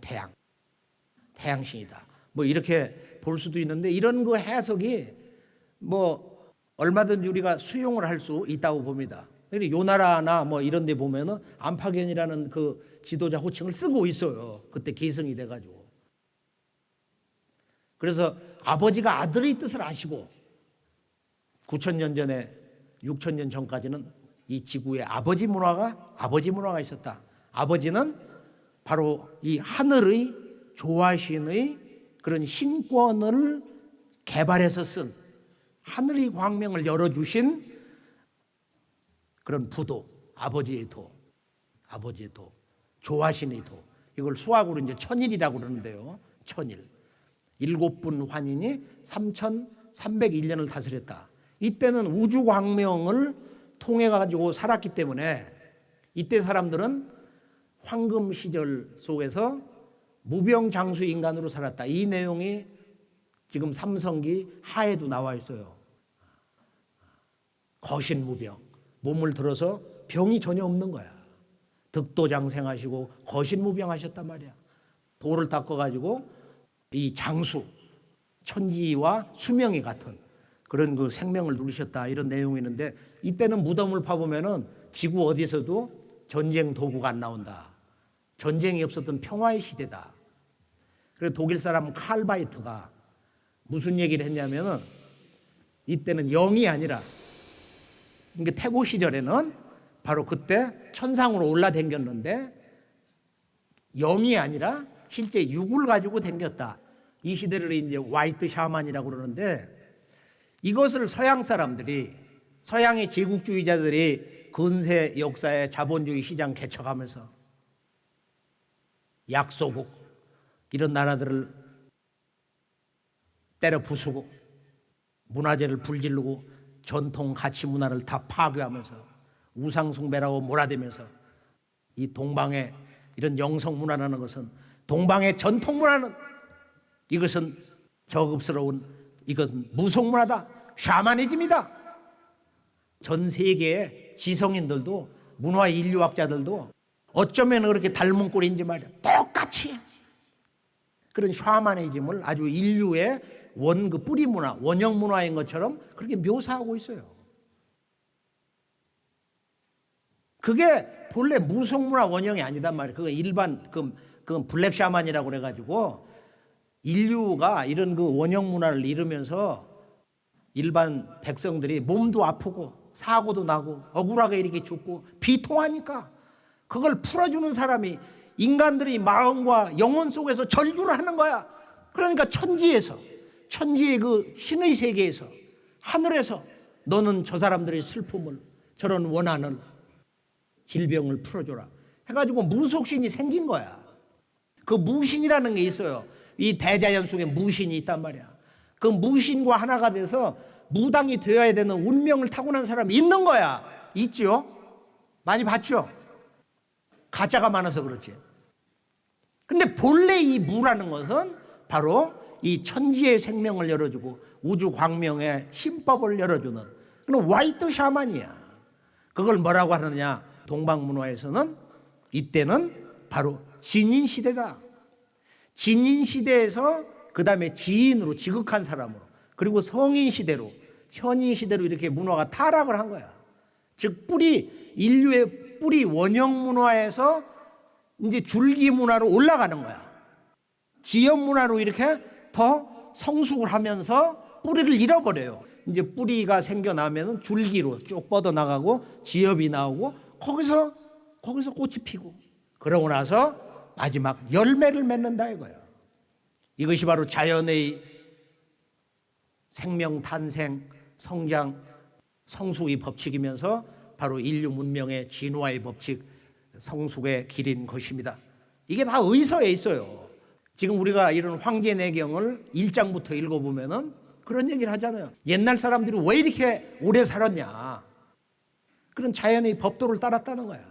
태양신이다. 뭐 이렇게 볼 수도 있는데, 이런 그 해석이 뭐 얼마든지 우리가 수용을 할 수 있다고 봅니다. 요나라나 뭐 이런 데 보면은 안파견이라는 그 지도자 호칭을 쓰고 있어요. 그때 계승이 돼가지고. 그래서 아버지가 아들의 뜻을 아시고 9,000년 전에 6,000년 전까지는 이 지구에 아버지 문화가 있었다. 아버지는 바로 이 하늘의 조화신의 그런 신권을 개발해서 쓴 하늘의 광명을 열어주신 그런 부도, 아버지의 도, 조화신의 도. 이걸 수학으로 이제 천일이라고 그러는데요. 천일. 7분 환인이 3,301년을 다스렸다. 이때는 우주 광명을 통해 가지고 살았기 때문에 이때 사람들은 황금 시절 속에서 무병장수 인간으로 살았다. 이 내용이 지금 삼성기 하에도 나와 있어요. 거신무병, 몸을 들어서 병이 전혀 없는 거야. 득도장생하시고 거신무병하셨단 말이야. 돌을 닦아가지고 이 장수, 천지와 수명이 같은 그런 그 생명을 누리셨다, 이런 내용이 있는데, 이때는 무덤을 파보면은 지구 어디서도 전쟁 도구가 안 나온다. 전쟁이 없었던 평화의 시대다. 그래서 독일 사람 칼바이트가 무슨 얘기를 했냐면은, 이때는 영이 아니라, 그러니까 태고 시절에는 바로 그때 천상으로 올라댕겼는데 영이 아니라 실제 육을 가지고 댕겼다. 이 시대를 이제 화이트 샤먼이라고 그러는데, 이것을 서양 사람들이, 서양의 제국주의자들이 근세 역사의 자본주의 시장 개척하면서 약소국 이런 나라들을 때려 부수고 문화재를 불지르고 전통 가치 문화를 다 파괴하면서 우상숭배라고 몰아대면서, 이 동방의 이런 영성 문화라는 것은, 동방의 전통 문화는 이것은 저급스러운, 이것은 무속 문화다, 샤머니즘이다. 전 세계의 지성인들도 문화 인류학자들도 어쩌면 그렇게 닮은 꼴인지 말이야. 똑같이 그런 샤머니즘을 아주 인류의 그 뿌리 문화, 원형 문화인 것처럼 그렇게 묘사하고 있어요. 그게 본래 무속 문화 원형이 아니단 말이에요. 그거 일반 그건 블랙 샤먼이라고 그래가지고, 인류가 이런 그 원형 문화를 잃으면서 일반 백성들이 몸도 아프고 사고도 나고 억울하게 이렇게 죽고 비통하니까 그걸 풀어주는 사람이 인간들이 마음과 영혼 속에서 절규를 하는 거야. 그러니까 천지의 그 신의 세계에서, 하늘에서 너는 저 사람들의 슬픔을, 저런 원한을, 질병을 풀어줘라 해가지고 무속신이 생긴 거야. 그 무신이라는 게 있어요. 이 대자연 속에 무신이 있단 말이야. 그 무신과 하나가 돼서 무당이 되어야 되는 운명을 타고난 사람이 있는 거야. 있죠? 많이 봤죠? 가짜가 많아서 그렇지. 근데 본래 이 무라는 것은 바로 이 천지의 생명을 열어주고 우주 광명의 신법을 열어주는 그런 화이트 샤먼이야. 그걸 뭐라고 하느냐? 동방 문화에서는 이때는 바로 진인 시대다. 진인 시대에서 그 다음에 지인으로, 지극한 사람으로, 그리고 성인 시대로, 현인 시대로 이렇게 문화가 타락을 한 거야. 즉 인류의 뿌리 원형 문화에서 이제 줄기 문화로 올라가는 거야. 지역 문화로 이렇게 더 성숙을 하면서 뿌리를 잃어버려요. 이제 뿌리가 생겨나면 줄기로 쭉 뻗어나가고 지엽이 나오고 거기서 꽃이 피고, 그러고 나서 마지막 열매를 맺는다 이거야. 이것이 바로 자연의 생명 탄생, 성장, 성숙의 법칙이면서 바로 인류 문명의 진화의 법칙, 성숙의 길인 것입니다. 이게 다 의서에 있어요. 지금 우리가 이런 황제내경을 1장부터 읽어보면은 그런 얘기를 하잖아요. 옛날 사람들이 왜 이렇게 오래 살았냐. 그런 자연의 법도를 따랐다는 거야.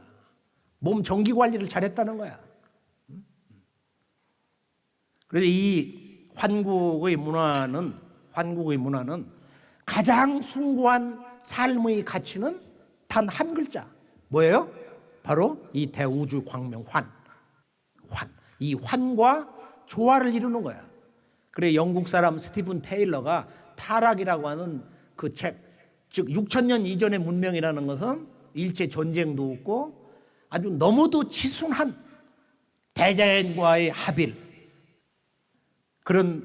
몸 정기 관리를 잘했다는 거야. 그래서 이 환국의 문화는 가장 숭고한 삶의 가치는 단 한 글자. 뭐예요? 바로 이 대우주 광명 환. 이 환과 조화를 이루는 거야. 그래 영국 사람 스티븐 테일러가 타락이라고 하는 그 책, 즉 6,000년 이전의 문명이라는 것은 일체 전쟁도 없고 아주 너무도 지순한 대자연과의 합일, 그런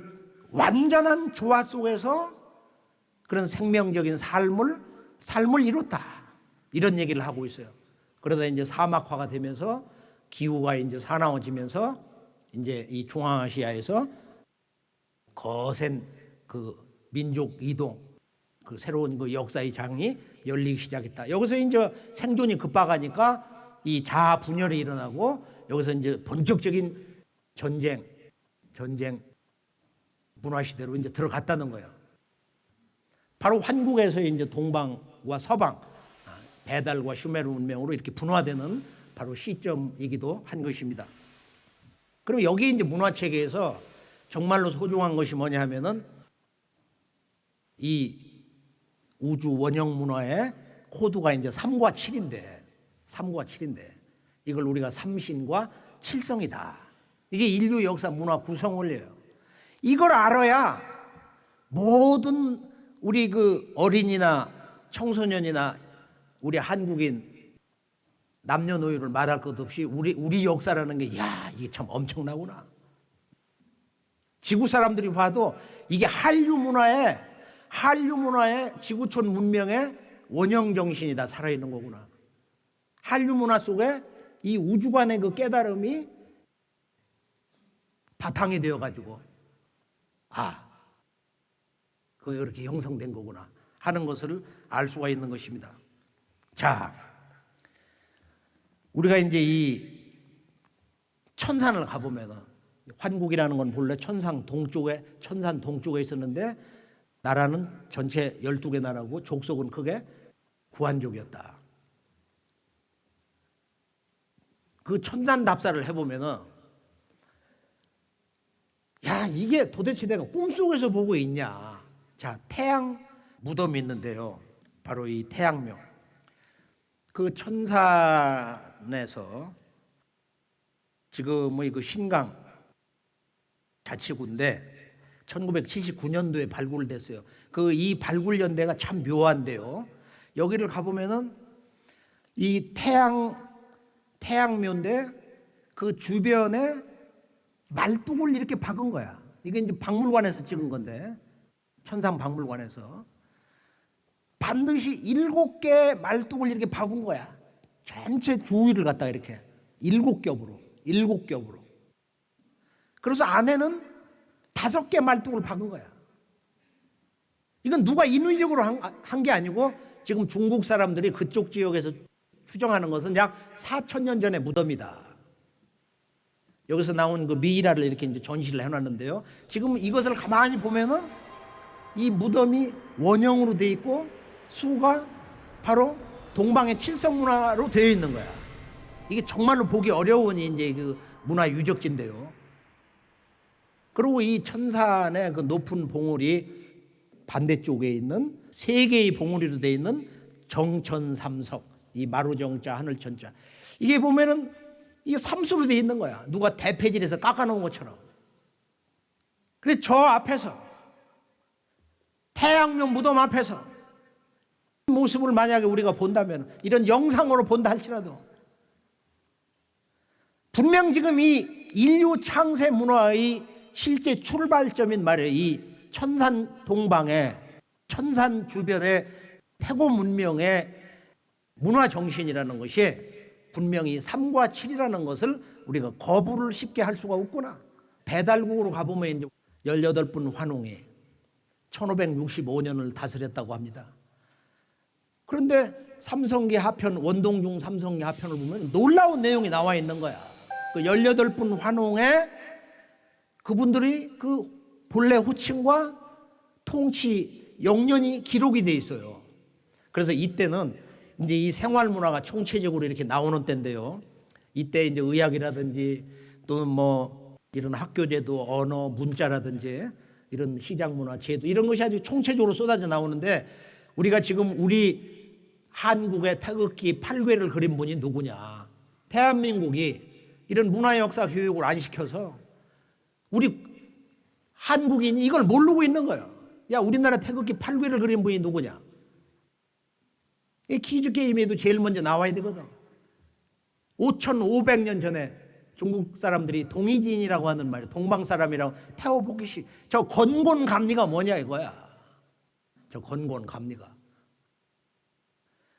완전한 조화 속에서 그런 생명적인 삶을 이뤘다. 이런 얘기를 하고 있어요. 그러다 이제 사막화가 되면서 기후가 이제 사나워지면서 이제 이 중앙아시아에서 거센 그 민족 이동, 그 새로운 그 역사의 장이 열리기 시작했다. 여기서 이제 생존이 급박하니까 이 자아 분열이 일어나고 여기서 이제 본격적인 전쟁 문화 시대로 이제 들어갔다는 거예요. 바로 환국에서 이제 동방과 서방, 배달과 슈메르 문명으로 이렇게 분화되는 바로 시점이기도 한 것입니다. 그럼 여기 이제 문화 체계에서 정말로 소중한 것이 뭐냐 하면은 이 우주 원형 문화의 코드가 이제 3과 7인데 이걸 우리가 삼신과 칠성이다. 이게 인류 역사 문화 구성 원리예요. 이걸 알아야 모든 우리 그 어린이나 청소년이나 우리 한국인 남녀노소를 말할 것 없이 우리 역사라는 게 이게 참 엄청나구나. 지구 사람들이 봐도 이게 한류 문화의 지구촌 문명의 원형 정신이다, 살아있는 거구나. 한류 문화 속에 이 우주관의 그 깨달음이 바탕이 되어 가지고 그게 이렇게 형성된 거구나 하는 것을 알 수가 있는 것입니다. 자, 우리가 이제 이 천산을 가보면은 환국이라는 건 본래 천산 동쪽에 있었는데 나라는 전체 12개 나라고 족속은 크게 구한족이었다. 그 천산 답사를 해보면은 이게 도대체 내가 꿈속에서 보고 있냐. 자, 태양 무덤이 있는데요. 바로 이 태양묘. 그 천산에서 지금의 그 신강 자치구인데 1979년도에 발굴됐어요. 이 발굴 연대가 참 묘한데요. 여기를 가보면은 이 태양묘인데 그 주변에 말뚝을 이렇게 박은 거야. 이게 이제 박물관에서 찍은 건데, 천상 박물관에서 반드시 7개 말뚝을 이렇게 박은 거야. 전체 주위를 갖다가 이렇게 7겹으로. 그래서 안에는 5개 말뚝을 박은 거야. 이건 누가 인위적으로 한 게 아니고 지금 중국 사람들이 그쪽 지역에서 추정하는 것은 약 4,000년 전의 무덤이다. 여기서 나온 그 미이라를 이렇게 이제 전시를 해놨는데요. 지금 이것을 가만히 보면은 이 무덤이 원형으로 되어 있고 수가 바로 동방의 칠성 문화로 되어 있는 거야. 이게 정말로 보기 어려운 이제 그 문화 유적지인데요. 그리고 이 천산의 그 높은 봉우리 반대쪽에 있는 3개의 봉우리로 되어 있는 정천삼석, 이 마루정자 하늘천자, 이게 보면은 이게 삼수로 되어 있는 거야. 누가 대패질해서 깎아놓은 것처럼. 그래서 저 앞에서 태양묘 무덤 앞에서 모습을 만약에 우리가 본다면, 이런 영상으로 본다 할지라도 분명 지금 이 인류 창세 문화의 실제 출발점인 말이에요. 이 천산 동방에, 천산 주변의 태고 문명의 문화 정신이라는 것이 분명히 3과 7이라는 것을 우리가 거부를 쉽게 할 수가 없구나. 배달국으로 가보면 이제 18분 환웅이 1565년을 다스렸다고 합니다. 그런데 삼성기 하편, 원동중 삼성기 하편을 보면 놀라운 내용이 나와 있는 거야. 그 18분 환웅에 그분들이 그 본래 호칭과 통치 영연이 기록이 돼 있어요. 그래서 이때는 이제 이 생활 문화가 총체적으로 이렇게 나오는 때인데요. 이때 이제 의학이라든지 또는 뭐 이런 학교제도, 언어, 문자라든지 이런 시장 문화, 제도 이런 것이 아주 총체적으로 쏟아져 나오는데, 우리가 지금 우리 한국의 태극기 8궤를 그린 분이 누구냐? 대한민국이 이런 문화 역사 교육을 안 시켜서 우리 한국인이 이걸 모르고 있는 거예요. 야, 우리나라 태극기 8궤를 그린 분이 누구냐? 이 퀴즈 게임에도 제일 먼저 나와야 되거든. 5,500년 전에 중국 사람들이 동이진이라고 하는 말이에요. 동방 사람이라고. 태오복기시. 저 건곤감리가 뭐냐 이거야. 저 건곤감리가.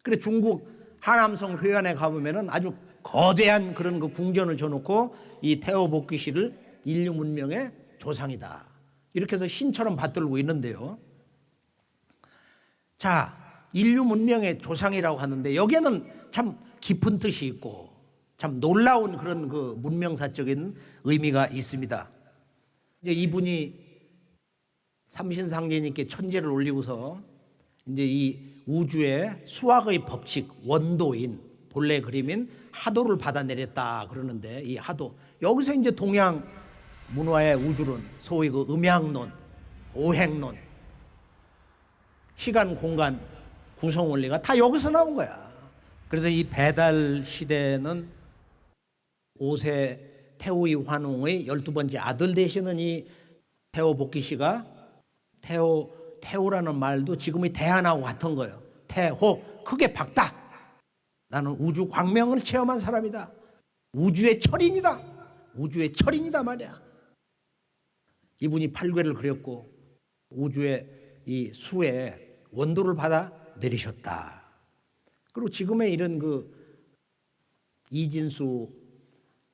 그래 중국 하남성 회관에 가보면은 아주 거대한 그런 그 궁전을 줘놓고 이 태오복기시를 인류 문명의 조상이다, 이렇게 해서 신처럼 받들고 있는데요. 자, 인류 문명의 조상이라고 하는데 여기에는 참 깊은 뜻이 있고 참 놀라운 그런 그 문명사적인 의미가 있습니다. 이제 이분이 삼신상제님께 천재를 올리고서 이제 이 우주의 수학의 법칙, 원도인, 본래 그림인 하도를 받아내렸다 그러는데, 이 하도, 여기서 이제 동양 문화의 우주론, 소위 그 음양론, 오행론, 시간, 공간, 구성 원리가 다 여기서 나온 거야. 그래서 이 배달 시대는 5세 태우의 환웅의 12번째 아들 되시는 이 태오복기 씨가, 태우라는 말도 지금의 대안하고 같은 거예요. 태호, 크게 박다. 나는 우주 광명을 체험한 사람이다. 우주의 철인이다. 우주의 철인이다 말이야. 이분이 8궤를 그렸고 우주의 이 수에 원도를 받아 내리셨다. 그리고 지금의 이런 그 이진수,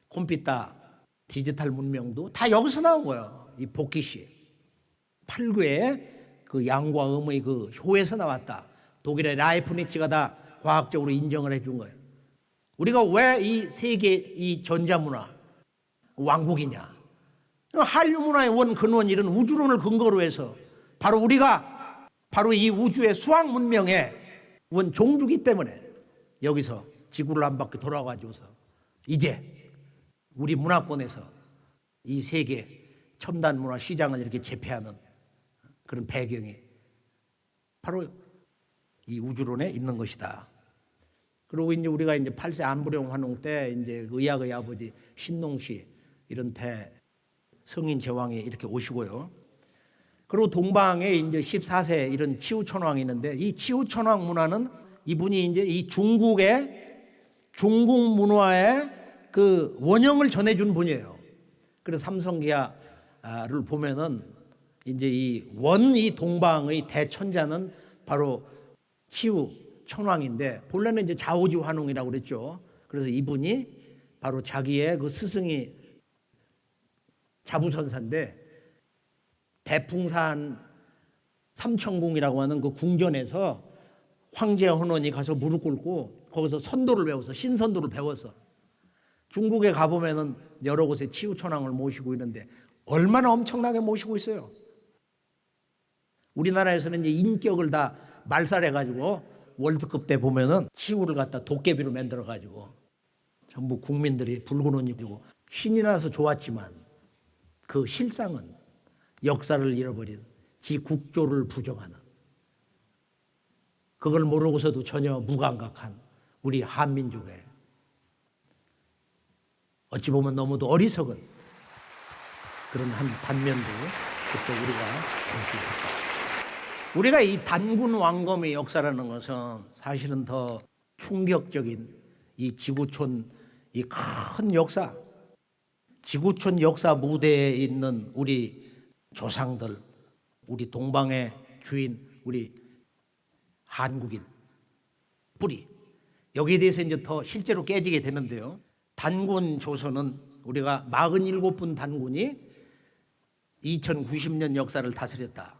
컴퓨터, 디지털 문명도 다 여기서 나온 거예요. 이 복기시 8궤의 그 양과 음의 그 효에서 나왔다. 독일의 라이프니츠가 다 과학적으로 인정을 해준 거예요. 우리가 왜 이 세계 이 전자문화 왕국이냐? 한류 문화의 원 근원, 이런 우주론을 근거로 해서 바로 우리가 바로 이 우주의 수학 문명의 원 종주기 때문에 여기서 지구를 한 바퀴 돌아가지고서 이제 우리 문화권에서 이 세계 첨단 문화 시장을 이렇게 제패하는 그런 배경이 바로 이 우주론에 있는 것이다. 그리고 이제 우리가 이제 8세 안부령 환웅 때 이제 의학의 아버지 신농시 이런 대 성인 제왕이 이렇게 오시고요. 그리고 동방에 이제 14세 이런 치우천왕이 있는데, 이 치우천왕 문화는 이분이 이제 이 중국의 중국 문화의 그 원형을 전해준 분이에요. 그래서 삼성기하를 보면은 이제 이 동방의 대천자는 바로 치우 천왕인데, 본래는 이제 자오지 환웅이라고 그랬죠. 그래서 이분이 바로 자기의 그 스승이 자부선사인데, 대풍산 삼천궁이라고 하는 그 궁전에서 황제 헌원이 가서 무릎 꿇고 거기서 선도를 배워서, 신선도를 배워서 중국에 가보면은 여러 곳에 치우천왕을 모시고 있는데 얼마나 엄청나게 모시고 있어요. 우리나라에서는 이제 인격을 다 말살해가지고 월드컵 때 보면은 치우를 갖다 도깨비로 만들어가지고 전부 국민들이 붉은 옷 입고 신이 나서 좋았지만 그 실상은 역사를 잃어버린 지 국조를 부정하는, 그걸 모르고서도 전혀 무감각한 우리 한민족의 어찌 보면 너무도 어리석은 그런 한 단면도 그때 우리가 볼 수 있었다. 우리가 이 단군 왕검의 역사라는 것은 사실은 더 충격적인 이 지구촌 이 큰 역사, 지구촌 역사 무대에 있는 우리 조상들, 우리 동방의 주인, 우리 한국인 뿌리, 여기에 대해서 이제 더 실제로 깨지게 되는데요. 단군 조선은 우리가 47분 단군이 2090년 역사를 다스렸다.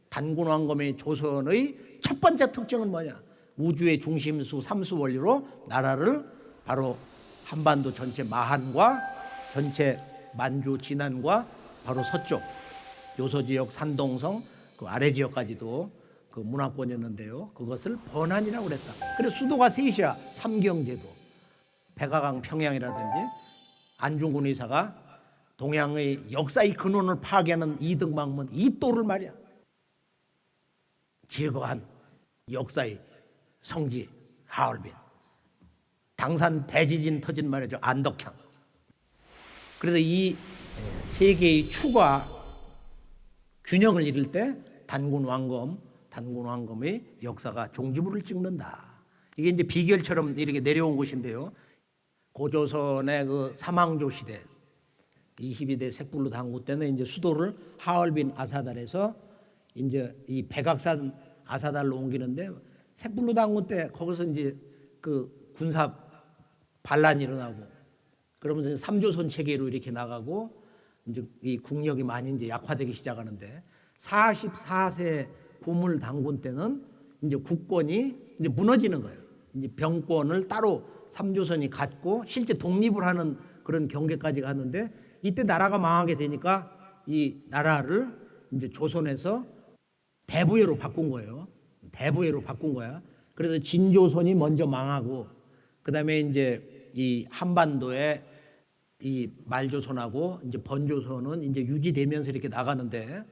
단군 왕검의 조선의 첫 번째 특징은 뭐냐? 우주의 중심수 삼수 원리로 나라를 바로 한반도 전체 마한과 전체 만주 진안과 바로 서쪽 요소지역 산동성 그 아래 지역까지도 그 문화권이었는데요. 그것을 번안이라고 그랬다. 그래서 수도가 셋이야. 삼경제도, 백아강 평양이라든지 안중근 의사가 동양의 역사의 근원을 파괴하는 이등방문 이또를 말이야. 제거한 역사의 성지 하얼빈, 당산 대지진 터진 말이죠. 안덕향. 그래서 이 세 개의 추가 균형을 이룰 때 단군 왕검의 역사가 종지부를 찍는다. 이게 이제 비결처럼 이렇게 내려온 것인데요. 고조선의 그 사망조 시대 22대 색불로 당구 때는 이제 수도를 하얼빈 아사달에서 이제 이 백악산 아사달로 옮기는데 색불로 당구 때 거기서 이제 그 군사 반란이 일어나고 그러면서 삼조선 체계로 이렇게 나가고 이제 이 국력이 많이 이제 약화되기 시작하는데 44세 고물 당군 때는 이제 국권이 이제 무너지는 거예요. 이제 병권을 따로 삼조선이 갖고 실제 독립을 하는 그런 경계까지 갔는데 이때 나라가 망하게 되니까 이 나라를 이제 조선에서 대부예로 바꾼 거예요. 대부예로 바꾼 거야. 그래서 진조선이 먼저 망하고 그다음에 이제 이 한반도에 이 말조선하고 이제 번조선은 이제 유지되면서 이렇게 나가는데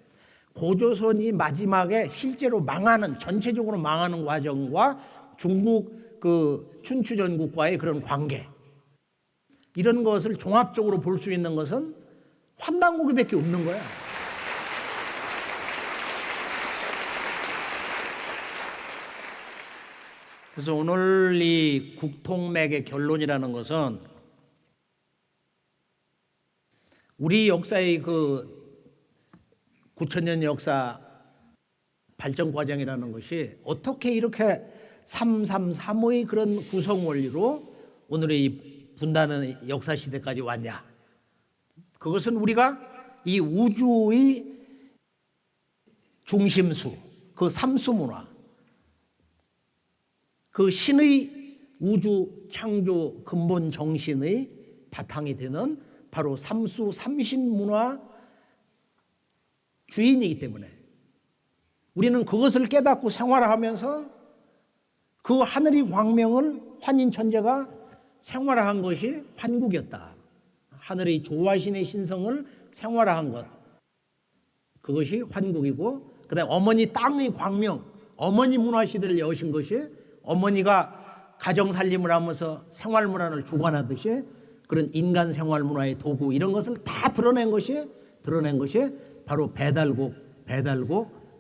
고조선이 마지막에 실제로 망하는 전체적으로 망하는 과정과 중국 그 춘추 전국과의 그런 관계 이런 것을 종합적으로 볼 수 있는 것은 환단고기밖에 없는 거야. 그래서 오늘 이 국통맥의 결론이라는 것은 우리 역사의 그 9,000년 역사 발전 과정이라는 것이 어떻게 이렇게 333의 그런 구성 원리로 오늘의 이 분단의 역사 시대까지 왔냐? 그것은 우리가 이 우주의 중심수, 그 삼수 문화, 그 신의 우주 창조 근본 정신의 바탕이 되는 바로 삼수 삼신 문화 주인이기 때문에 우리는 그것을 깨닫고 생활하면서 그 하늘의 광명을 환인천재가 생활화한 것이 환국이었다. 하늘의 조화신의 신성을 생활화한 것, 그것이 환국이고, 그다음에 어머니 땅의 광명, 어머니 문화 시대를 여신 것이 어머니가 가정 살림을 하면서 생활 문화를 주관하듯이 그런 인간 생활 문화의 도구 이런 것을 다 드러낸 것이 바로 배달국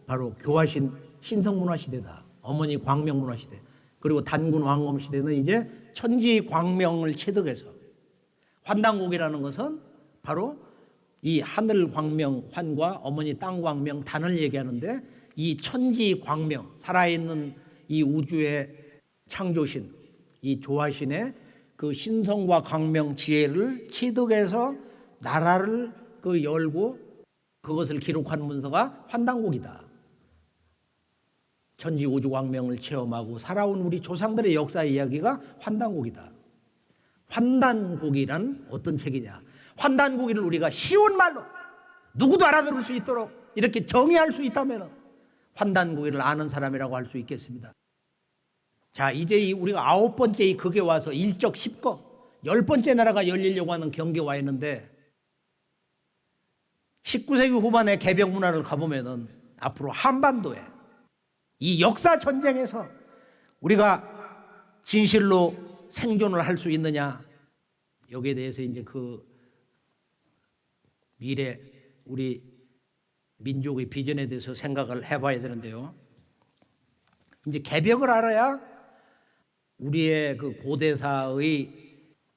바로 교화신 신성 문화 시대다. 어머니 광명 문화 시대. 그리고 단군 왕검 시대는 이제 천지 광명을 체득해서 환단국이라는 것은 바로 이 하늘 광명 환과 어머니 땅 광명 단을 얘기하는데 이 천지 광명 살아있는 이 우주의 창조신 이 조화신의 그 신성과 광명 지혜를 체득해서 나라를 그 열고 그것을 기록한 문서가 환단국이다. 천지 우주 광명을 체험하고 살아온 우리 조상들의 역사 이야기가 환단국이다. 환단국이란 어떤 책이냐? 환단국이를 우리가 쉬운 말로 누구도 알아들을 수 있도록 이렇게 정의할 수 있다면 환단국이를 아는 사람이라고 할 수 있겠습니다. 자, 이제 우리가 9번째 이 극에 와서 일적 10거 10번째 나라가 열리려고 하는 경계에 와 있는데 19세기 후반에 개벽 문화를 가보면은 앞으로 한반도에 이 역사 전쟁에서 우리가 진실로 생존을 할 수 있느냐 여기에 대해서 이제 그 미래 우리 민족의 비전에 대해서 생각을 해봐야 되는데요. 이제 개벽을 알아야 우리의 그 고대사의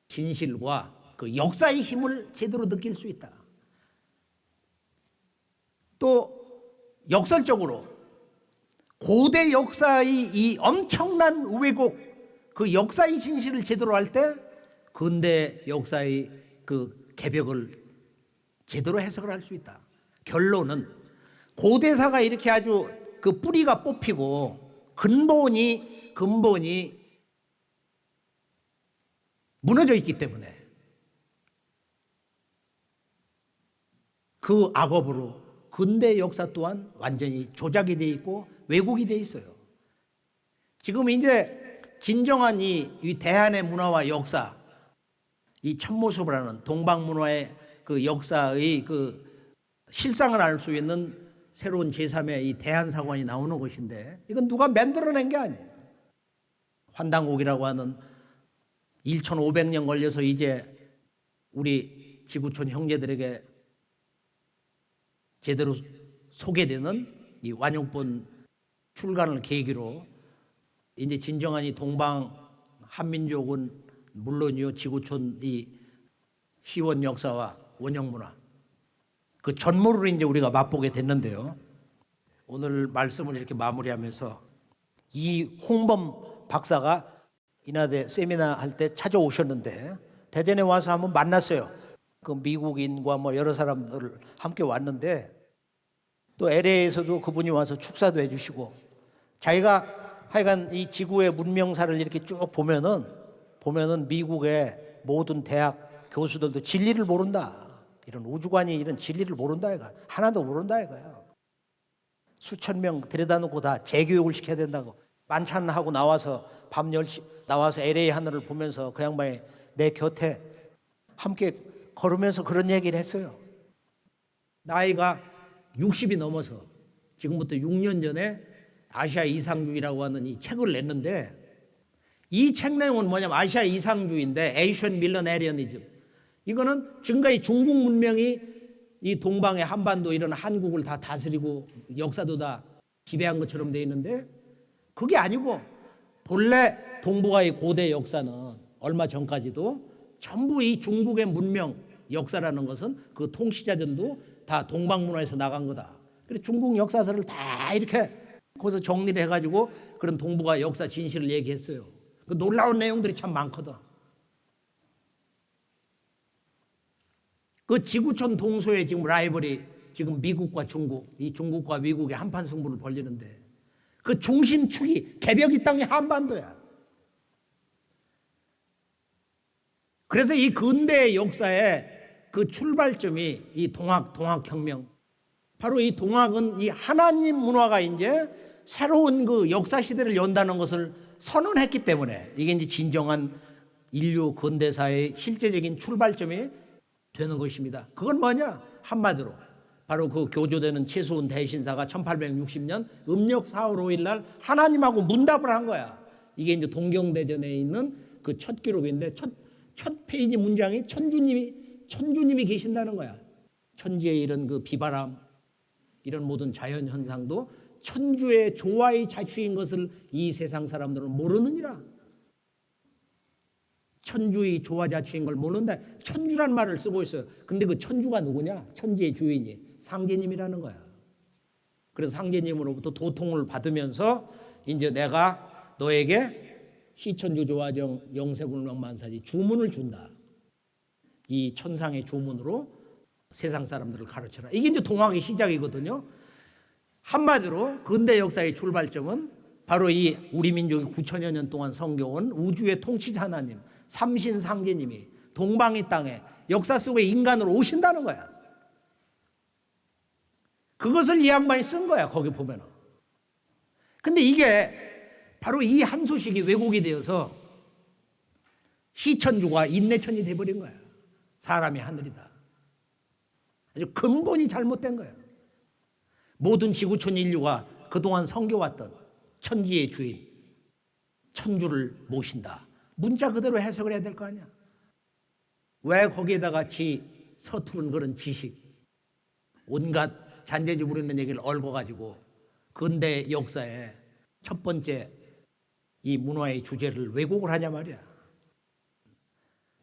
진실과 그 역사의 힘을 제대로 느낄 수 있다. 또 역설적으로 고대 역사의 이 엄청난 왜곡, 그 역사의 진실을 제대로 할 때 근대 역사의 그 개벽을 제대로 해석을 할 수 있다. 결론은 고대사가 이렇게 아주 그 뿌리가 뽑히고 근본이 무너져 있기 때문에 그 악업으로 근대 역사 또한 완전히 조작이 돼 있고 왜곡이 돼 있어요. 지금 이제 진정한 이 대한의 문화와 역사, 이 참모습을 하는 동방문화의 그 역사의 그 실상을 알 수 있는 새로운 제3의 이 대한사관이 나오는 것인데 이건 누가 만들어낸 게 아니에요. 환당옥이라고 하는 1500년 걸려서 이제 우리 지구촌 형제들에게 제대로 소개되는 이 완용본 출간을 계기로 이제 진정한 이 동방 한민족은 물론이요 지구촌 이 시원 역사와 원형 문화 그 전모를 이제 우리가 맛보게 됐는데요. 오늘 말씀을 이렇게 마무리하면서 이 홍범 박사가 인하대 세미나 할 때 찾아오셨는데 대전에 와서 한번 만났어요. 그 미국인과 뭐 여러 사람들 함께 왔는데 또 LA에서도 그분이 와서 축사도 해주시고 자기가 하여간 이 지구의 문명사를 이렇게 쭉 보면은 미국의 모든 대학 교수들도 진리를 모른다. 이런 우주관이 이런 진리를 모른다 이거 하나도 모른다 이거예요. 수천 명 데려다 놓고 다 재교육을 시켜야 된다고 만찬하고 나와서 밤 10시 나와서 LA 하늘을 보면서 그 양반이 내 곁에 함께 걸으면서 그런 얘기를 했어요. 나이가 60이 넘어서 지금부터 6년 전에 아시아 이상주의라고 하는 이 책을 냈는데 이 책 내용은 뭐냐면 아시아 이상주의인데 에이션 밀러네리언이즘 이거는 지금까지 중국 문명이 이 동방의 한반도 이런 한국을 다 다스리고 역사도 다 지배한 것처럼 되어 있는데 그게 아니고 본래 동북아의 고대 역사는 얼마 전까지도 전부 이 중국의 문명 역사라는 것은 그 통치자들도 다 동방문화에서 나간 거다. 그래서 중국 역사서를 다 이렇게 거기서 정리를 해가지고 그런 동북아 역사 진실을 얘기했어요. 그 놀라운 내용들이 참 많거든. 그 지구촌 동서의 지금 라이벌이 지금 미국과 중국, 이 중국과 미국의 한판 승부를 벌리는데 그 중심축이 개벽이 땅이 한반도야. 그래서 이 근대 역사의 그 출발점이 이 동학혁명. 바로 이 동학은 이 하나님 문화가 이제 새로운 그 역사 시대를 연다는 것을 선언했기 때문에 이게 이제 진정한 인류 근대사의 실제적인 출발점이 되는 것입니다. 그건 뭐냐? 한마디로 바로 그 교조되는 최수훈 대신사가 1860년 음력 4월 5일 날 하나님하고 문답을 한 거야. 이게 이제 동경대전에 있는 그 첫 기록인데 첫 페이지 문장이 천주님이 계신다는 거야. 천지의 이런 그 비바람, 이런 모든 자연 현상도 천주의 조화의 자취인 것을 이 세상 사람들은 모르느니라. 천주의 조화 자취인 걸 모른다. 천주란 말을 쓰고 있어요. 근데 그 천주가 누구냐? 천지의 주인이 상제님이라는 거야. 그래서 상제님으로부터 도통을 받으면서 이제 내가 너에게 시천주 조화정 영세불명만사지 주문을 준다. 이 천상의 주문으로 세상 사람들을 가르쳐라. 이게 이제 동학의 시작이거든요. 한마디로 근대 역사의 출발점은 바로 이 우리 민족이 9천여 년 동안 섬겨온 우주의 통치자 하나님, 삼신 상제님이 동방의 땅에 역사 속에 인간으로 오신다는 거야. 그것을 이 양반이 쓴 거야, 거기 보면은. 근데 이게 바로 이 한 소식이 왜곡이 되어서 시천주가 인내천이 돼버린 거야. 사람이 하늘이다. 아주 근본이 잘못된 거예요. 모든 지구촌 인류가 그동안 섬겨왔던 천지의 주인, 천주를 모신다. 문자 그대로 해석을 해야 될 거 아니야. 왜 거기에다가 서투른 그런 지식, 온갖 잔재주 부리는 얘기를 얽어가지고 근대 역사에 첫 번째 이 문화의 주제를 왜곡을 하냐 말이야.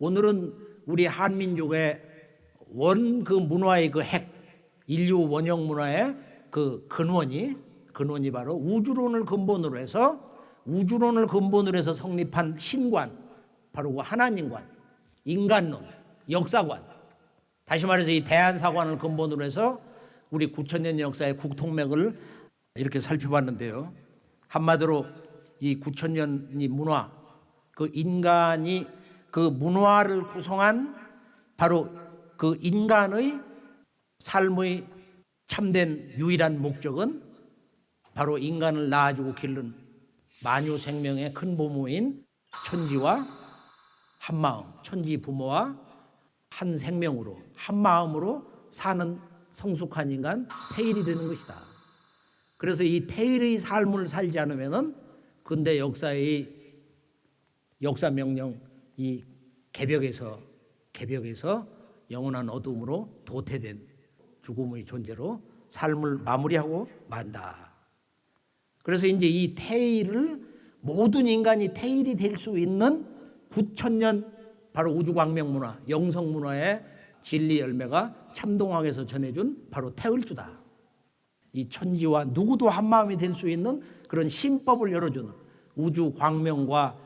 오늘은 우리 한민족의 원 그 문화의 그 핵, 인류 원형 문화의 그 근원이 바로 우주론을 근본으로 해서 성립한 신관, 바로 그 하나님관, 인간론, 역사관, 다시 말해서 이 대한사관을 근본으로 해서 우리 9,000년 역사의 국통맥을 이렇게 살펴봤는데요. 한마디로 이 9,000년이 문화, 그 인간이 그 문화를 구성한 바로 그 인간의 삶의 참된 유일한 목적은 바로 인간을 낳아주고 기른 만유 생명의 큰 보모인 천지와 한마음, 천지 부모와 한 생명으로 한 마음으로 사는 성숙한 인간 태일이 되는 것이다. 그래서 이 태일의 삶을 살지 않으면은 근대 역사의 역사 명령 이 개벽에서 영원한 어둠으로 도태된 죽음의 존재로 삶을 마무리하고 만다. 그래서 이제 이 태일을 모든 인간이 태일이 될 수 있는 9,000년 바로 우주광명 문화, 영성 문화의 진리 열매가 참동학에서 전해준 바로 태을주다. 이 천지와 누구도 한 마음이 될 수 있는 그런 신법을 열어주는 우주 광명과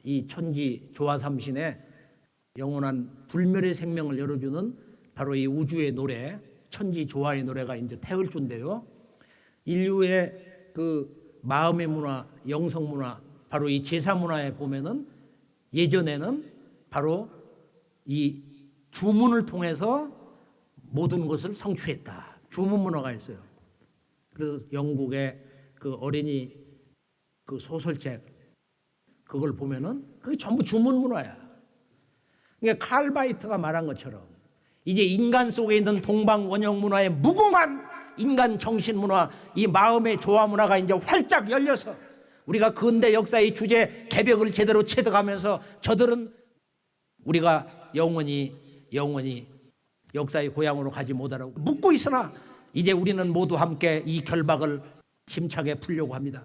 이 천지 조화삼신의 영원한 불멸의 생명을 열어주는 바로 이 우주의 노래, 천지 조화의 노래가 이제 태을주인데요. 인류의 그 마음의 문화, 영성 문화, 바로 이 제사 문화에 보면은 예전에는 바로 이 주문을 통해서 모든 것을 성취했다. 주문 문화가 있어요. 그래서 영국의 그 어린이 그 소설책 그걸 보면은 그게 전부 주문 문화야. 그러니까 칼바이트가 말한 것처럼 이제 인간 속에 있는 동방 원형 문화의 무궁한 인간 정신 문화, 이 마음의 조화 문화가 이제 활짝 열려서 우리가 근대 역사의 주제 개벽을 제대로 체득하면서 저들은 우리가 영원히 역사의 고향으로 가지 못하라고 묻고 있으나 이제 우리는 모두 함께 이 결박을 힘차게 풀려고 합니다.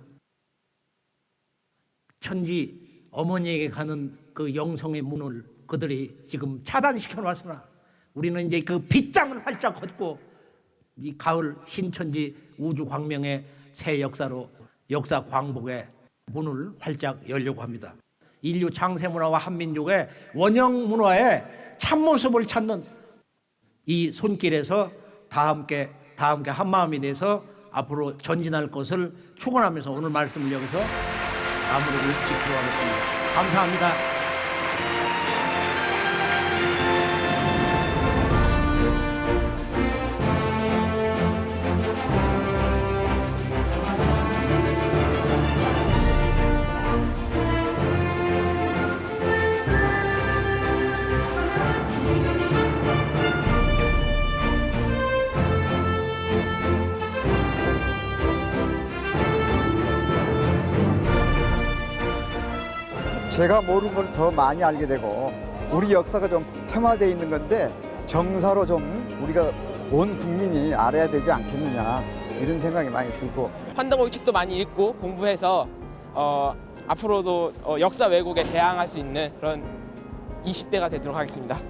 천지 어머니에게 가는 그 영성의 문을 그들이 지금 차단시켜 놨으나 우리는 이제 그 빗장을 활짝 걷고 이 가을 신천지 우주 광명의 새 역사로 역사 광복의 문을 활짝 열려고 합니다. 인류 장세 문화와 한민족의 원형 문화의 참모습을 찾는 이 손길에서 다 함께 한 마음이 돼서 앞으로 전진할 것을 축원하면서 오늘 말씀을 여기서 마무리를 짓도록 하겠습니다. 감사합니다. 제가 모르는 걸 더 많이 알게 되고 우리 역사가 좀 폄하되어 있는 건데 정사로 좀 우리가 온 국민이 알아야 되지 않겠느냐 이런 생각이 많이 들고 환동의 책도 많이 읽고 공부해서 앞으로도 역사 왜곡에 대항할 수 있는 그런 20대가 되도록 하겠습니다.